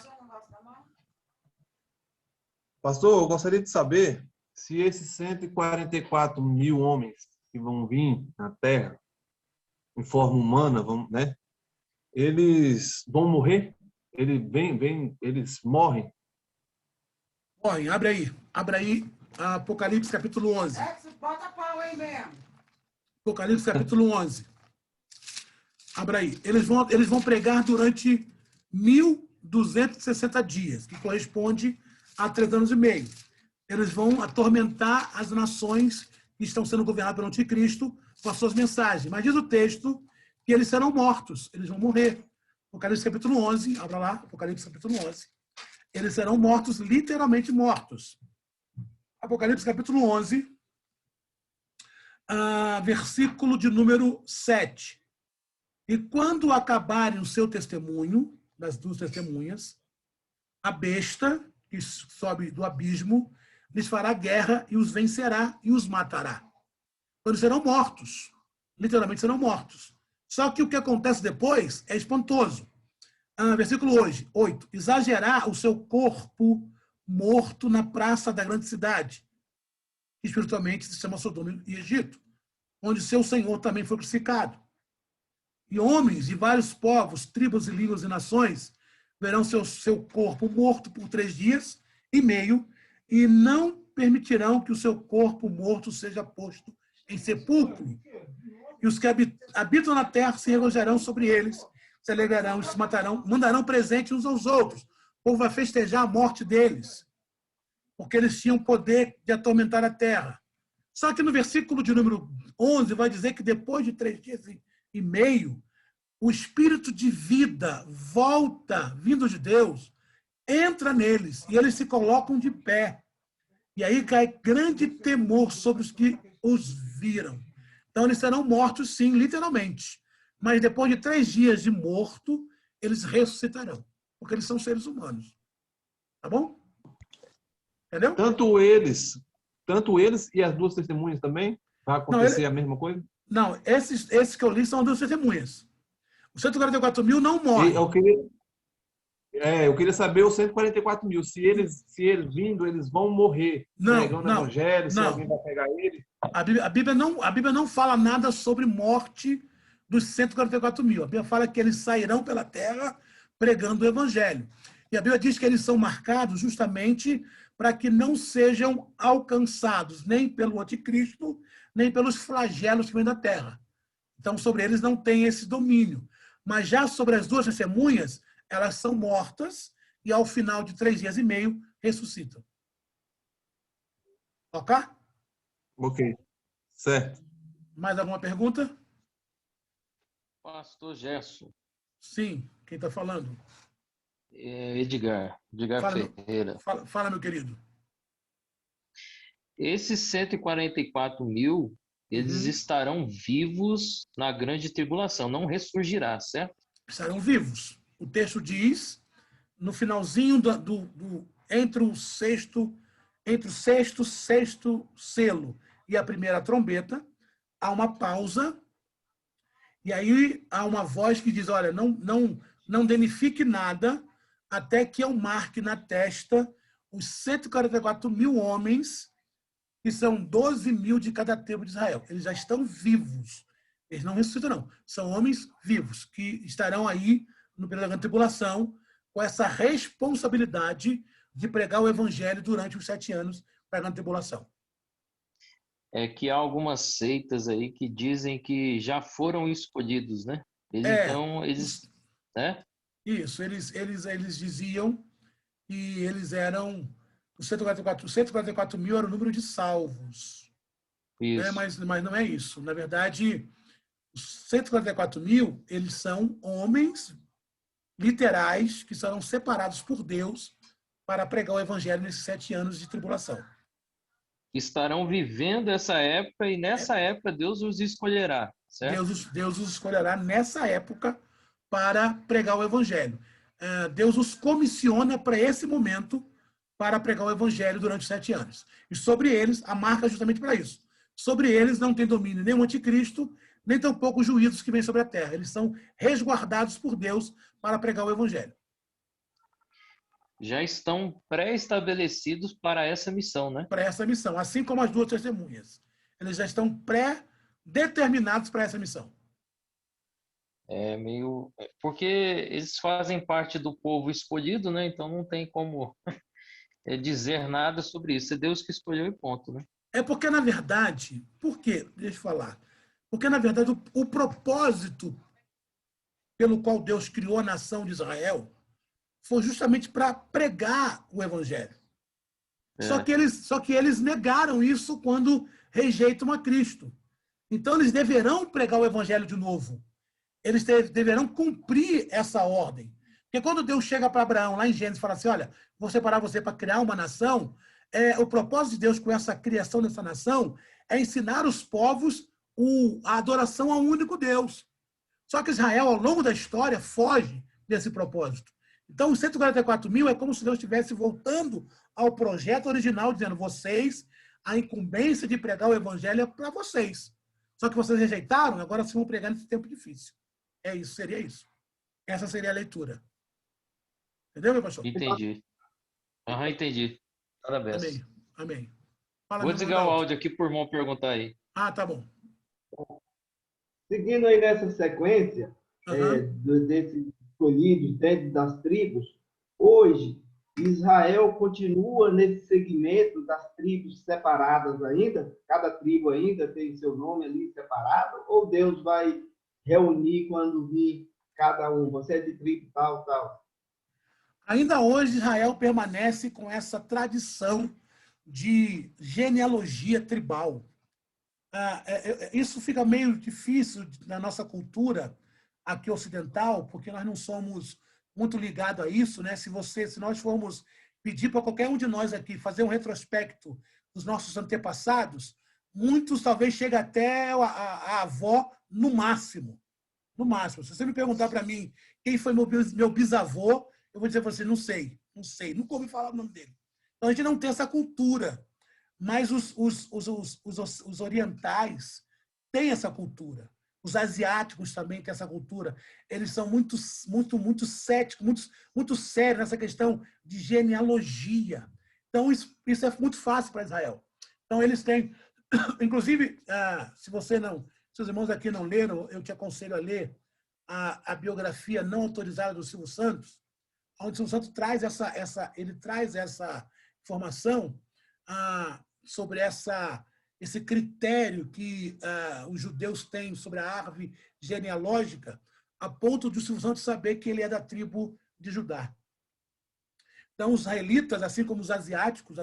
Pastor, eu gostaria de saber se esses 144 mil homens que vão vir na Terra, em forma humana, né? Eles vão morrer? Eles morrem? Morrem. Abre aí Apocalipse capítulo 11. Bota pau aí mesmo. Apocalipse capítulo 11. Abra aí. Eles vão pregar durante 1.260 dias, que corresponde a 3 anos e meio. Eles vão atormentar as nações que estão sendo governadas pelo anticristo com as suas mensagens. Mas diz o texto que eles serão mortos, eles vão morrer. Apocalipse capítulo 11, abra lá, Apocalipse capítulo 11. Eles serão mortos, literalmente mortos. Apocalipse capítulo 11, versículo de número 7. E quando acabarem o seu testemunho, das duas testemunhas, a besta, que sobe do abismo, lhes fará guerra e os vencerá e os matará. Então, eles serão mortos. Literalmente serão mortos. Só que o que acontece depois é espantoso. Versículo 8. Exagerar o seu corpo morto na praça da grande cidade, que espiritualmente se chama Sodoma e Egito, onde seu Senhor também foi crucificado. E homens de vários povos, tribos e línguas e nações verão seu corpo morto por 3 dias e meio e não permitirão que o seu corpo morto seja posto em sepulcro. E os que habitam na terra se regozijarão sobre eles, se alegrarão e se matarão, mandarão presente uns aos outros. O povo vai festejar a morte deles, porque eles tinham poder de atormentar a terra. Só que no versículo de número 11 vai dizer que depois de 3 dias e meio, o espírito de vida volta, vindo de Deus, entra neles e eles se colocam de pé. E aí cai grande temor sobre os que os viram. Então eles serão mortos, sim, literalmente. Mas depois de 3 dias de morto, eles ressuscitarão, porque eles são seres humanos. Tá bom? Entendeu? Tanto eles e as duas testemunhas também? Vai acontecer a mesma coisa? Não, esses que eu li são as duas testemunhas. Os 144 mil não morrem. Eu queria saber os 144 mil. Se eles vindo, eles vão morrer pregando o evangelho, se alguém vai pegar ele. A Bíblia não fala nada sobre morte dos 144 mil. A Bíblia fala que eles sairão pela terra pregando o evangelho. E a Bíblia diz que eles são marcados justamente para que não sejam alcançados nem pelo anticristo, nem pelos flagelos que vêm da terra. Então, sobre eles não tem esse domínio. Mas já sobre as duas testemunhas, elas são mortas e, ao final de 3 dias e meio, ressuscitam. Ok? Ok. Certo. Mais alguma pergunta? Pastor Gerson. Sim. Quem está falando? Edgar Ferreira. Fala, meu querido. Esses 144 mil, eles estarão vivos na grande tribulação, não ressurgirá, certo? Estarão vivos. O texto diz, no finalzinho entre o sexto selo e a primeira trombeta, há uma pausa, e aí há uma voz que diz, olha, não danifique nada até que eu marque na testa os 144 mil homens, que são 12 mil de cada tribo de Israel. Eles já estão vivos. Eles não ressuscitam, não. São homens vivos, que estarão aí no período da grande tribulação, com essa responsabilidade de pregar o evangelho durante os 7 anos da grande tribulação. É que há algumas seitas aí que dizem que já foram escolhidos, né? Eles, né? Isso, eles diziam que eles eram... Os 144 mil era o número de salvos. Isso. Né? Mas não é isso. Na verdade, os 144 mil, eles são homens literais que serão separados por Deus para pregar o evangelho nesses 7 anos de tribulação. Estarão vivendo essa época e nessa época Deus os escolherá, certo? Deus os escolherá nessa época para pregar o evangelho. Deus os comissiona para esse momento para pregar o evangelho durante os 7 anos. E sobre eles, a marca é justamente para isso. Sobre eles não tem domínio nem o anticristo, nem tampouco os juízos que vêm sobre a terra. Eles são resguardados por Deus para pregar o evangelho. Já estão pré-estabelecidos para essa missão, né? Para essa missão, assim como as duas testemunhas. Eles já estão pré-determinados para essa missão. É meio... Porque eles fazem parte do povo escolhido, né? Então não tem como dizer nada sobre isso. É Deus que escolheu e ponto, né? É porque, na verdade... Por quê? Deixa eu falar. Porque, na verdade, o propósito pelo qual Deus criou a nação de Israel foi justamente para pregar o evangelho. Só que eles negaram isso quando rejeitam a Cristo. Então, eles deverão pregar o evangelho de novo. eles deverão cumprir essa ordem. Porque quando Deus chega para Abraão, lá em Gênesis, e fala assim, olha, vou separar você para criar uma nação, o propósito de Deus com essa criação dessa nação é ensinar os povos a adoração ao único Deus. Só que Israel, ao longo da história, foge desse propósito. Então, os 144 mil é como se Deus estivesse voltando ao projeto original, dizendo, vocês, a incumbência de pregar o evangelho é para vocês. Só que vocês rejeitaram, agora vocês vão pregar nesse tempo difícil. É isso, seria isso. Essa seria a leitura. Entendeu, meu pastor? Entendi. Aham, entendi. Parabéns. Amém. Amém. Fala, Vou meu irmão desligar o Adalto. áudio aqui por irmão perguntar aí. Ah, tá bom. Seguindo aí nessa sequência, Aham. desses escolhidos dentro das tribos, hoje, Israel continua nesse segmento das tribos separadas ainda? Cada tribo ainda tem seu nome ali separado? Ou Deus vai reunir quando vir cada um? Você é de tribo tal, tal. Ainda hoje, Israel permanece com essa tradição de genealogia tribal. Isso fica meio difícil na nossa cultura aqui ocidental, porque nós não somos muito ligados a isso, né? Se nós formos pedir para qualquer um de nós aqui fazer um retrospecto dos nossos antepassados, muitos talvez cheguem até a avó no máximo. No máximo. Se você me perguntar para mim quem foi meu bisavô, eu vou dizer para você, não sei, nunca ouvi falar o nome dele. Então, a gente não tem essa cultura. Mas os orientais têm essa cultura. Os asiáticos também têm essa cultura. Eles são muito céticos, muito sérios nessa questão de genealogia. Então, isso é muito fácil para Israel. Então, eles têm... Inclusive, se seus irmãos aqui não leram, eu te aconselho a ler a biografia não autorizada do Silvio Santos, onde o Silvio Santos traz essa informação sobre esse critério que os judeus têm sobre a árvore genealógica, a ponto de o Silvio Santos saber que ele é da tribo de Judá. Então, os israelitas, assim como os asiáticos,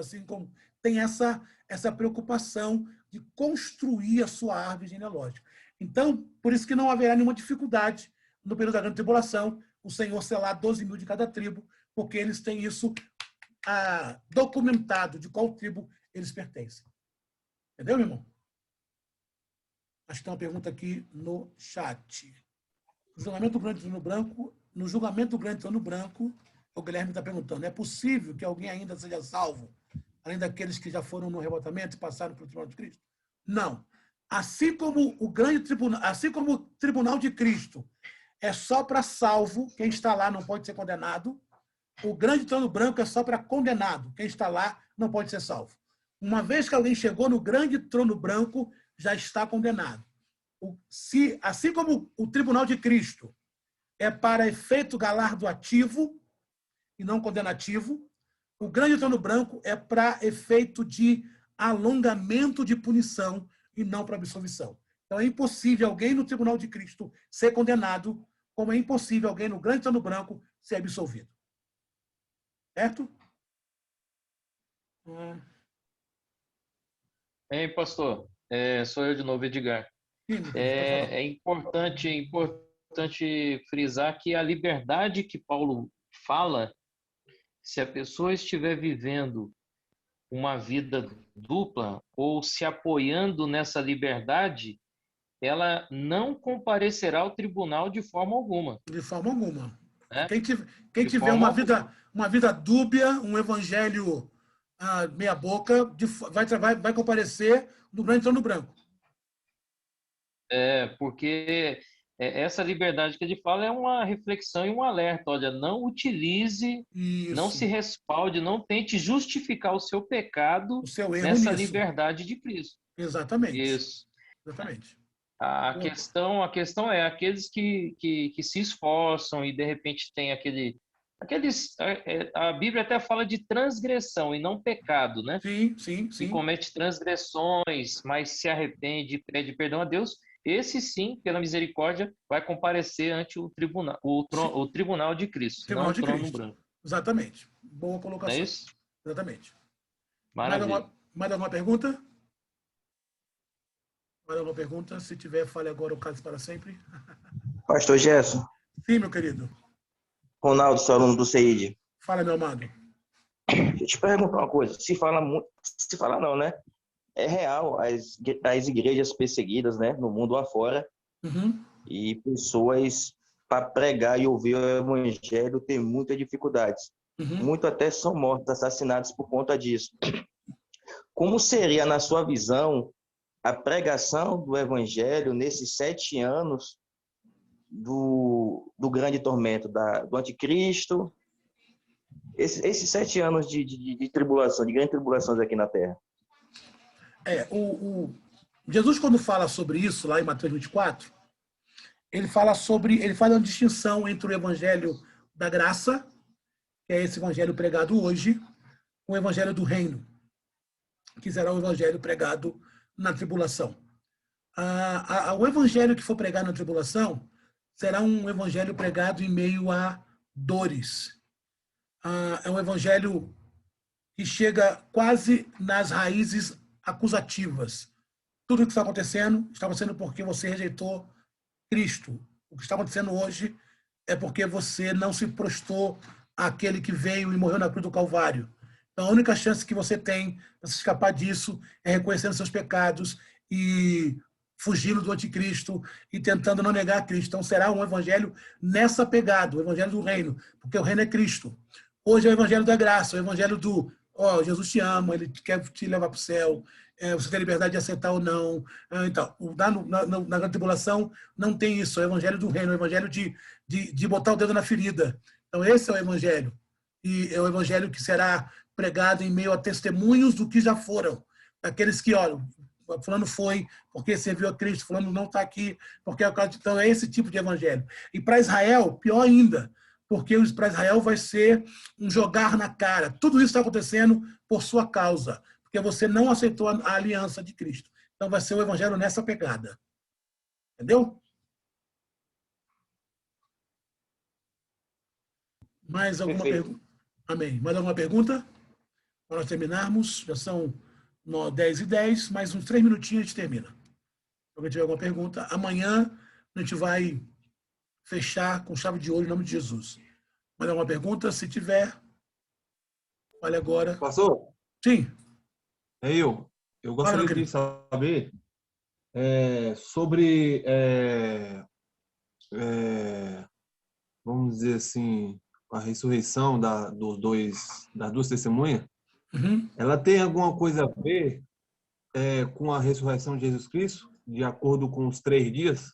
têm essa preocupação de construir a sua árvore genealógica. Então, por isso que não haverá nenhuma dificuldade no período da grande tribulação, o Senhor selar 12 mil de cada tribo, porque eles têm isso documentado de qual tribo eles pertencem. Entendeu, meu irmão? Acho que tem uma pergunta aqui no chat. No julgamento do grande trono branco, o Guilherme está perguntando, é possível que alguém ainda seja salvo, além daqueles que já foram no arrebatamento e passaram pelo tribunal de Cristo? Não. Assim como o tribunal de Cristo é só para salvo, quem está lá não pode ser condenado, o grande trono branco é só para condenado. Quem está lá não pode ser salvo. Uma vez que alguém chegou no grande trono branco, já está condenado. Assim como o tribunal de Cristo é para efeito galardoativo e não condenativo, o grande trono branco é para efeito de alongamento de punição e não para absolvição. Então é impossível alguém no tribunal de Cristo ser condenado, como é impossível alguém no grande trono branco ser absolvido. Certo? Hein, pastor? Sou eu de novo, Edgar. É importante frisar que a liberdade que Paulo fala, se a pessoa estiver vivendo uma vida dupla ou se apoiando nessa liberdade, ela não comparecerá ao tribunal de forma alguma. De forma alguma. Né? Quem tiver uma vida dúbia, um evangelho meia boca, vai comparecer no grande trono branco. Porque essa liberdade que ele fala é uma reflexão e um alerta. Olha, não utilize, Isso. não se respalde, não tente justificar o seu pecado O seu erro nessa nisso. liberdade de Cristo. Exatamente. Isso. Exatamente. A questão é aqueles que se esforçam e de repente tem a Bíblia até fala de transgressão e não pecado, né? Sim. Que comete transgressões, mas se arrepende e pede perdão a Deus, esse sim, pela misericórdia, vai comparecer ante o tribunal, o tribunal de Cristo, Tribunal não de o trono Cristo. branco. Exatamente. Boa colocação. Não é isso? Exatamente. Maravilha. Mais alguma pergunta? Mais alguma pergunta? Se tiver, fale agora ou cale para sempre. Pastor Gerson, Sim, meu querido. Ronaldo, seu aluno do CEID. Fala, meu amado. Deixa eu te perguntar uma coisa. Se fala muito, se fala não, né? É real as igrejas perseguidas, né, no mundo afora, Uhum. e pessoas para pregar e ouvir o evangelho têm muitas dificuldades. Uhum. Muito até são mortos, assassinados por conta disso. Como seria, na sua visão, a pregação do evangelho nesses 7 anos do grande tormento do anticristo, esses 7 anos de tribulação, de grandes tribulações aqui na Terra? Jesus, quando fala sobre isso, lá em Mateus 24, ele faz uma distinção entre o evangelho da graça, que é esse evangelho pregado hoje, com o evangelho do reino, que será o evangelho pregado na tribulação. O evangelho que for pregado na tribulação será um evangelho pregado em meio a dores. É um evangelho que chega quase nas raízes acusativas. Tudo o que está acontecendo porque você rejeitou Cristo. O que está acontecendo hoje é porque você não se prostrou àquele que veio e morreu na cruz do Calvário. Então, a única chance que você tem para se escapar disso é reconhecendo seus pecados e fugindo do anticristo e tentando não negar Cristo. Então, será um evangelho nessa pegada, o evangelho do reino, porque o reino é Cristo. Hoje é o evangelho da graça, o evangelho do Jesus te ama, ele quer te levar para o céu, você tem liberdade de aceitar ou não. Então, na grande tribulação não tem isso, é o evangelho do reino, é o evangelho de botar o dedo na ferida. Então, esse é o evangelho. E é o evangelho que será pregado em meio a testemunhos do que já foram. Aqueles que, olha, fulano foi porque serviu a Cristo, fulano não está aqui porque... Então, é esse tipo de evangelho. E para Israel, pior ainda, porque para Israel vai ser um jogar na cara. Tudo isso está acontecendo por sua causa, porque você não aceitou a aliança de Cristo. Então vai ser o evangelho nessa pegada. Entendeu? Mais alguma pergunta? Amém. Mais alguma pergunta? Para nós terminarmos, já são 10h10, mais uns 3 minutinhos a gente termina. Se alguém tiver alguma pergunta, amanhã a gente vai fechar com chave de ouro em nome de Jesus. Mais alguma pergunta? Se tiver, olha agora. Pastor? Sim. Eu gostaria de saber sobre, vamos dizer assim, a ressurreição das duas testemunhas. Uhum. Ela tem alguma coisa a ver com a ressurreição de Jesus Cristo, de acordo com os 3 dias?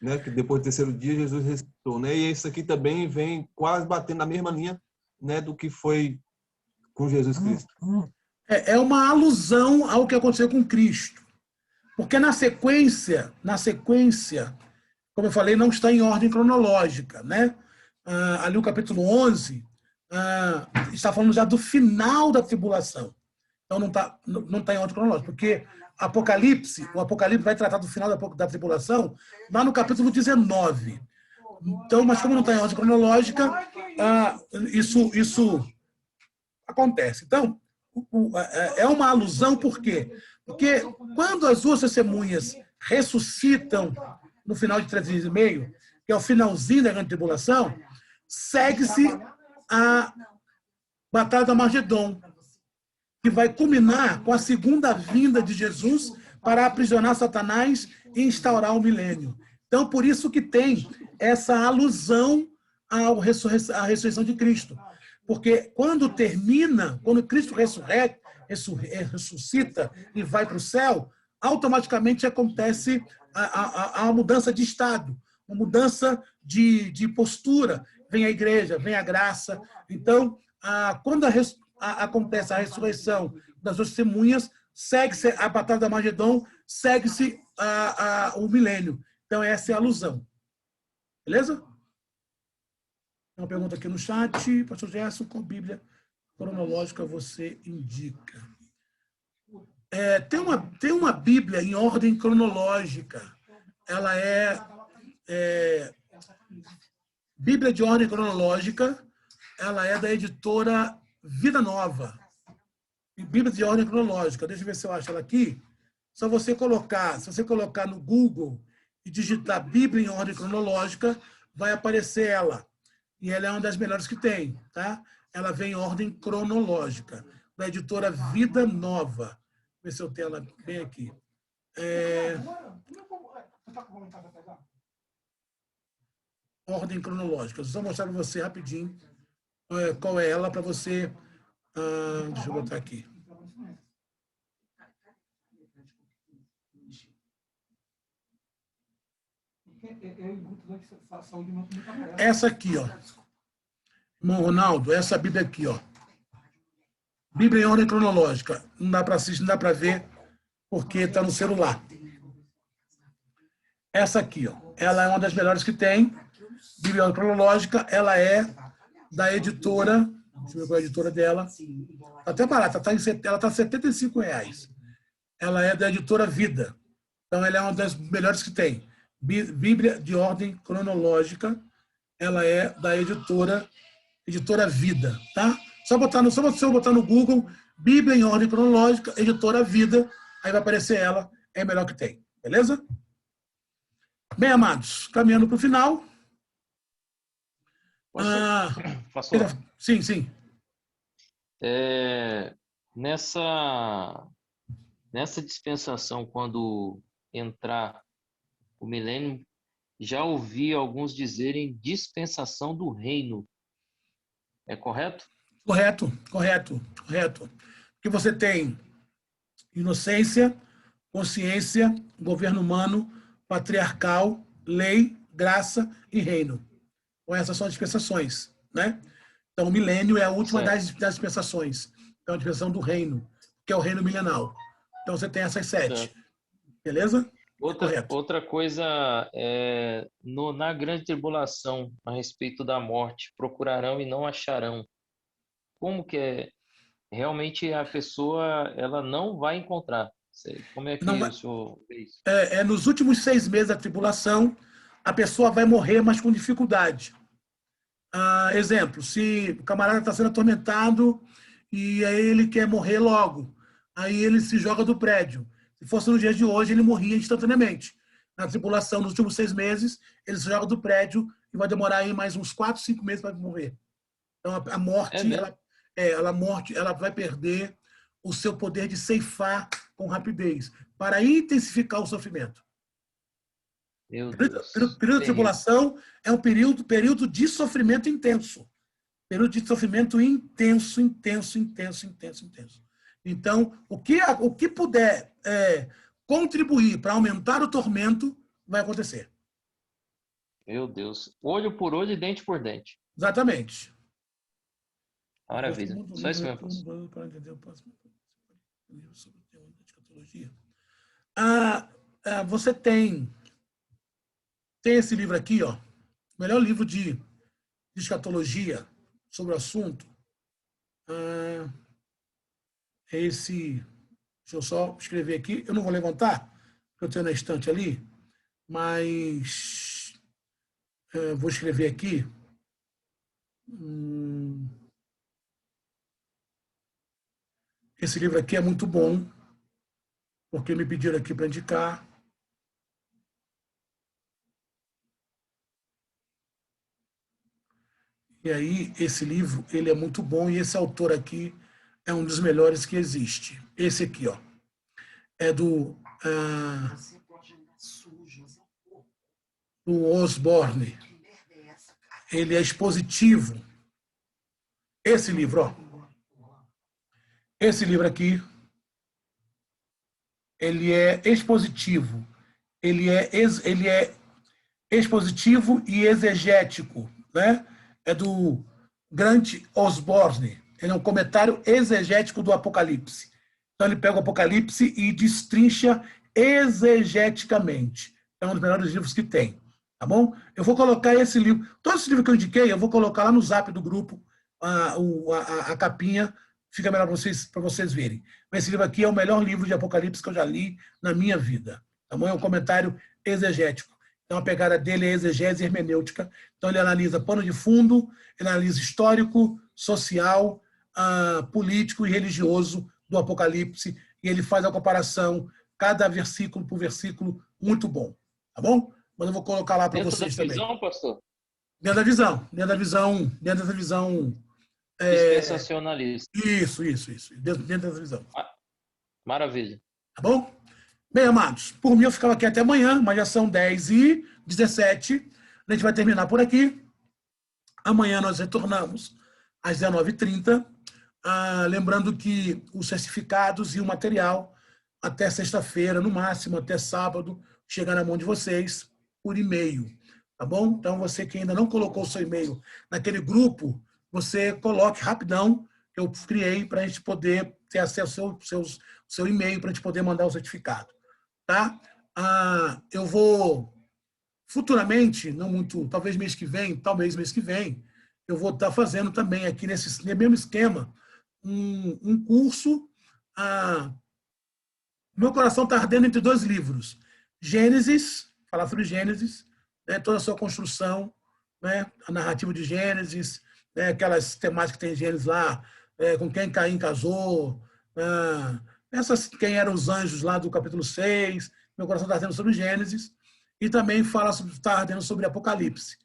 Né, que depois do 3º dia Jesus ressuscitou, né? E isso aqui também vem quase batendo na mesma linha, né, do que foi com Jesus Cristo. É uma alusão ao que aconteceu com Cristo. Porque na sequência, como eu falei, não está em ordem cronológica, né? Ali o capítulo 11 está falando já do final da tribulação. Então não está em ordem cronológica, porque o Apocalipse vai tratar do final da tribulação lá no capítulo 19. Então, mas como não está em ordem cronológica, isso acontece. Então, é uma alusão, por quê? Porque quando as duas testemunhas ressuscitam no final de 3 dias e meio, que é o finalzinho da grande tribulação, segue-se a Batalha do Armagedon, que vai culminar com a segunda vinda de Jesus para aprisionar Satanás e instaurar o milênio. Então, por isso que tem essa alusão à ressurreição de Cristo. Porque quando Cristo ressuscita e vai para o céu, automaticamente acontece a mudança de estado, uma mudança de postura. Vem a igreja, vem a graça. Então, quando acontece a ressurreição das duas testemunhas, segue-se a Batalha do Armagedon, segue-se o milênio. Então, essa é a alusão. Beleza? Tem uma pergunta aqui no chat. Pastor Gerson, qual Bíblia cronológica você indica? Tem uma Bíblia em ordem cronológica. Ela Bíblia de ordem cronológica. Ela é da editora Vida Nova. Bíblia de ordem cronológica. Deixa eu ver se eu acho ela aqui. Se você colocar no Google e digitar Bíblia em ordem cronológica, vai aparecer ela. E ela é uma das melhores que tem, tá? Ela vem em ordem cronológica, da editora Vida Nova. Vou ver se eu tenho ela bem aqui. Ordem cronológica. Só mostrar para você rapidinho qual é ela, para você... deixa eu botar aqui. Essa aqui, ó. Irmão Ronaldo, essa Bíblia aqui, ó. Bíblia em ordem cronológica. Não dá para assistir, não dá para ver, porque está no celular. Essa aqui, ó. Ela é uma das melhores que tem. Bíblia em ordem cronológica. Ela é da editora. Deixa eu ver qual é a editora dela. Está até barata. Ela está R$ 75,00. Ela é da editora Vida. Então, ela é uma das melhores que tem. Bíblia de ordem cronológica. Ela é da editora Vida, tá? Só você botar no Google, Bíblia em ordem cronológica, editora Vida, aí vai aparecer ela, é a melhor que tem, beleza? Bem, amados, caminhando para o final. Pastor, sim, sim. Nessa dispensação, quando entrar o milênio, já ouvi alguns dizerem dispensação do reino. É correto? Correto. Porque você tem inocência, consciência, governo humano, patriarcal, lei, graça e reino. Então, essas são as dispensações, né? Então, o milênio é a última das dispensações. Então, a dispensação do reino, que é o reino milenal. Então, você tem essas 7. Certo. Beleza? Outra coisa, na grande tribulação, a respeito da morte, procurarão e não acharão. Como que é? Realmente a pessoa ela não vai encontrar. Como é que o senhor vê isso? Nos últimos 6 meses da tribulação, a pessoa vai morrer, mas com dificuldade. Exemplo, se o camarada está sendo atormentado e aí ele quer morrer logo, aí ele se joga do prédio. Se fosse no dia de hoje, ele morria instantaneamente. Na tribulação, nos últimos 6 meses, ele se joga do prédio e vai demorar aí mais uns 4, 5 meses para morrer. Então, a morte, ela vai perder o seu poder de ceifar com rapidez, para intensificar o sofrimento. Meu Deus. O período de tribulação é um período de sofrimento intenso. Período de sofrimento intenso. Então, o que puder contribuir para aumentar o tormento, vai acontecer. Meu Deus. Olho por olho e dente por dente. Exatamente. Maravilha. Só isso mesmo. Você tem esse livro aqui, ó, o melhor livro de escatologia sobre o assunto. Deixa eu só escrever aqui. Eu não vou levantar, porque eu tenho na estante ali, mas vou escrever aqui. Esse livro aqui é muito bom, porque me pediram aqui para indicar. E aí, esse livro, ele é muito bom, e esse autor aqui é um dos melhores que existe. Esse aqui, ó, é do Osborne. Ele é expositivo. Esse livro, ó. Esse livro aqui, ele é expositivo. Ele é expositivo e exegético, né? É do Grant Osborne. Ele é um comentário exegético do Apocalipse. Então, ele pega o Apocalipse e destrincha exegeticamente. É um dos melhores livros que tem. Tá bom? Eu vou colocar esse livro. Todo esse livro que eu indiquei, eu vou colocar lá no zap do grupo, a capinha, fica melhor para vocês verem. Esse livro aqui é o melhor livro de Apocalipse que eu já li na minha vida. Tá bom? É um comentário exegético. Então, a pegada dele é exegese hermenêutica. Então, ele analisa pano de fundo, ele analisa histórico, social, político e religioso do Apocalipse, e ele faz a comparação, cada versículo por versículo, muito bom. tá bom? Mas eu vou colocar lá para Dentro da vocês também. visão, pastor? Dentro da visão, dentro da visão. Dispensacionalista. Isso, dentro da visão. Maravilha. Tá bom? Bem, amados, por mim eu ficava aqui até amanhã, mas já são 10h17. A gente vai terminar por aqui. Amanhã nós retornamos às 19h30. Lembrando que os certificados e o material até sexta-feira, no máximo até sábado, chega na mão de vocês por e-mail. Tá bom? Então, você que ainda não colocou o seu e-mail naquele grupo, você coloque rapidão, que eu criei para a gente poder ter acesso ao seu e-mail, para a gente poder mandar o certificado. Tá? Eu vou, futuramente, não muito, talvez mês que vem, eu vou estar fazendo também aqui nesse mesmo esquema um curso. Meu coração está ardendo entre 2 livros. Gênesis, falar sobre Gênesis, né, toda a sua construção, né, a narrativa de Gênesis, né, aquelas temáticas que tem Gênesis lá, com quem Caim casou, quem eram os anjos lá do capítulo 6. Meu coração está ardendo sobre Gênesis. E também está ardendo sobre Apocalipse.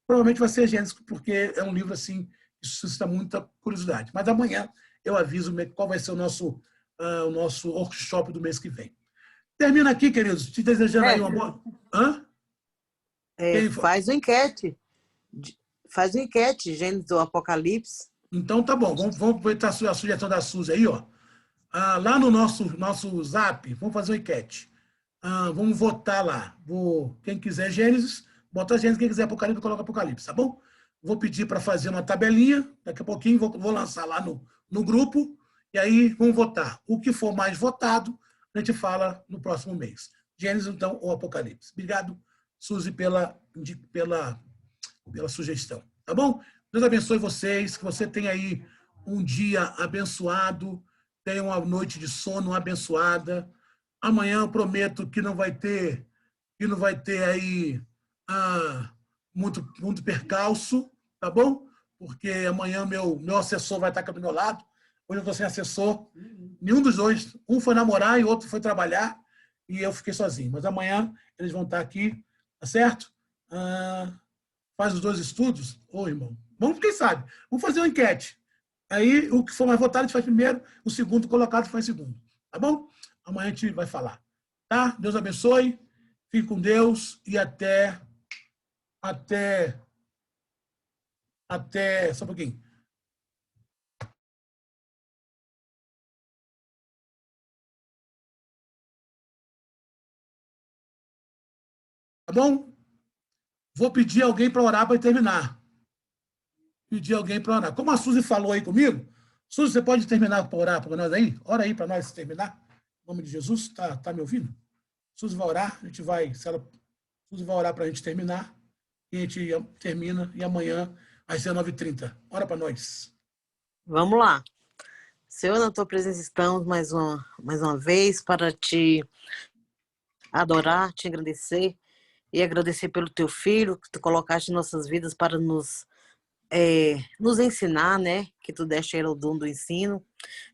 Provavelmente vai ser Gênesis, porque é um livro assim que suscita muita curiosidade. Mas amanhã eu aviso qual vai ser o nosso workshop do mês que vem. Termina aqui, queridos, te desejando aí uma boa... Faz uma enquete. Faz uma enquete, Gênesis ou Apocalipse. Então tá bom, vamos aproveitar a sugestão da Suzy aí, ó. Lá no nosso Zap, vamos fazer uma enquete. Vamos votar lá. Quem quiser Gênesis, bota Gênesis. Quem quiser Apocalipse, coloca Apocalipse, tá bom? Vou pedir para fazer uma tabelinha. Daqui a pouquinho vou lançar lá no grupo. E aí vamos votar. O que for mais votado, a gente fala no próximo mês. Gênesis, então, ou Apocalipse. Obrigado, Suzy, pela sugestão. Tá bom? Deus abençoe vocês. Que você tenha aí um dia abençoado. Tenha uma noite de sono abençoada. Amanhã eu prometo que não vai ter aí muito percalço, tá bom? Porque amanhã meu assessor vai estar aqui do meu lado. Hoje eu estou sem assessor. Nenhum dos dois. Um foi namorar e o outro foi trabalhar. E eu fiquei sozinho. Mas amanhã eles vão estar aqui, tá certo? Faz os 2 estudos. Ô, irmão, vamos, quem sabe? Vamos fazer uma enquete. Aí, o que for mais votado, a gente faz primeiro. O segundo colocado faz segundo. Tá bom? Amanhã a gente vai falar. Tá? Deus abençoe. Fique com Deus e até só um pouquinho. Tá bom? Vou pedir alguém para orar para terminar. Pedir alguém para orar. Como a Suzy falou aí comigo, Suzy, você pode terminar para orar para nós aí? Ora aí para nós terminar. Em nome de Jesus, tá me ouvindo? Suzy vai orar, a gente vai, Suzy vai orar para a gente terminar, e a gente termina, e amanhã, às 19h30. Ora para nós. Vamos lá. Senhor, na tua presença estamos mais uma vez para te adorar, te agradecer e agradecer pelo teu filho que tu colocaste em nossas vidas para nos ensinar, né? Que tu deste ele o dom do ensino.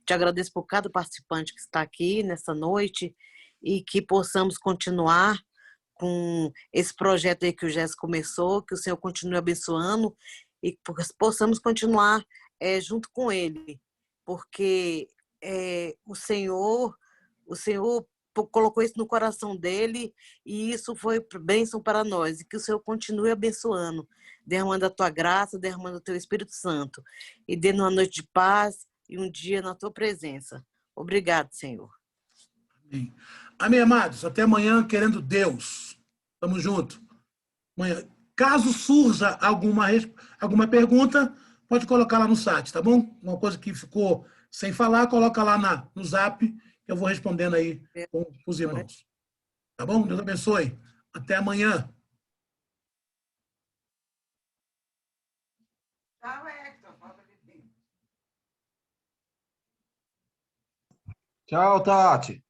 Te agradeço por cada participante que está aqui nessa noite e que possamos continuar com esse projeto aí que o Jéssica começou, que o Senhor continue abençoando e que possamos continuar junto com ele, porque o Senhor colocou isso no coração dele e isso foi bênção para nós, e que o Senhor continue abençoando, derramando a tua graça, derramando o teu Espírito Santo e dando uma noite de paz e um dia na tua presença. Obrigado, Senhor. Amém. Amém, amados. Até amanhã, querendo Deus. Tamo junto. Amanhã. Caso surja alguma pergunta, pode colocar lá no site, tá bom? Uma coisa que ficou sem falar, coloca lá no Zap, que eu vou respondendo aí com os irmãos. Tá bom? Deus abençoe. Até amanhã. Tchau, Tati.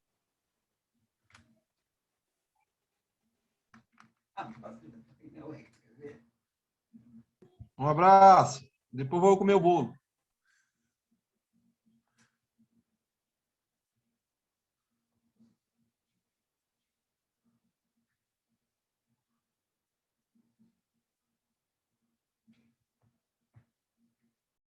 Um abraço. Depois vou comer o bolo.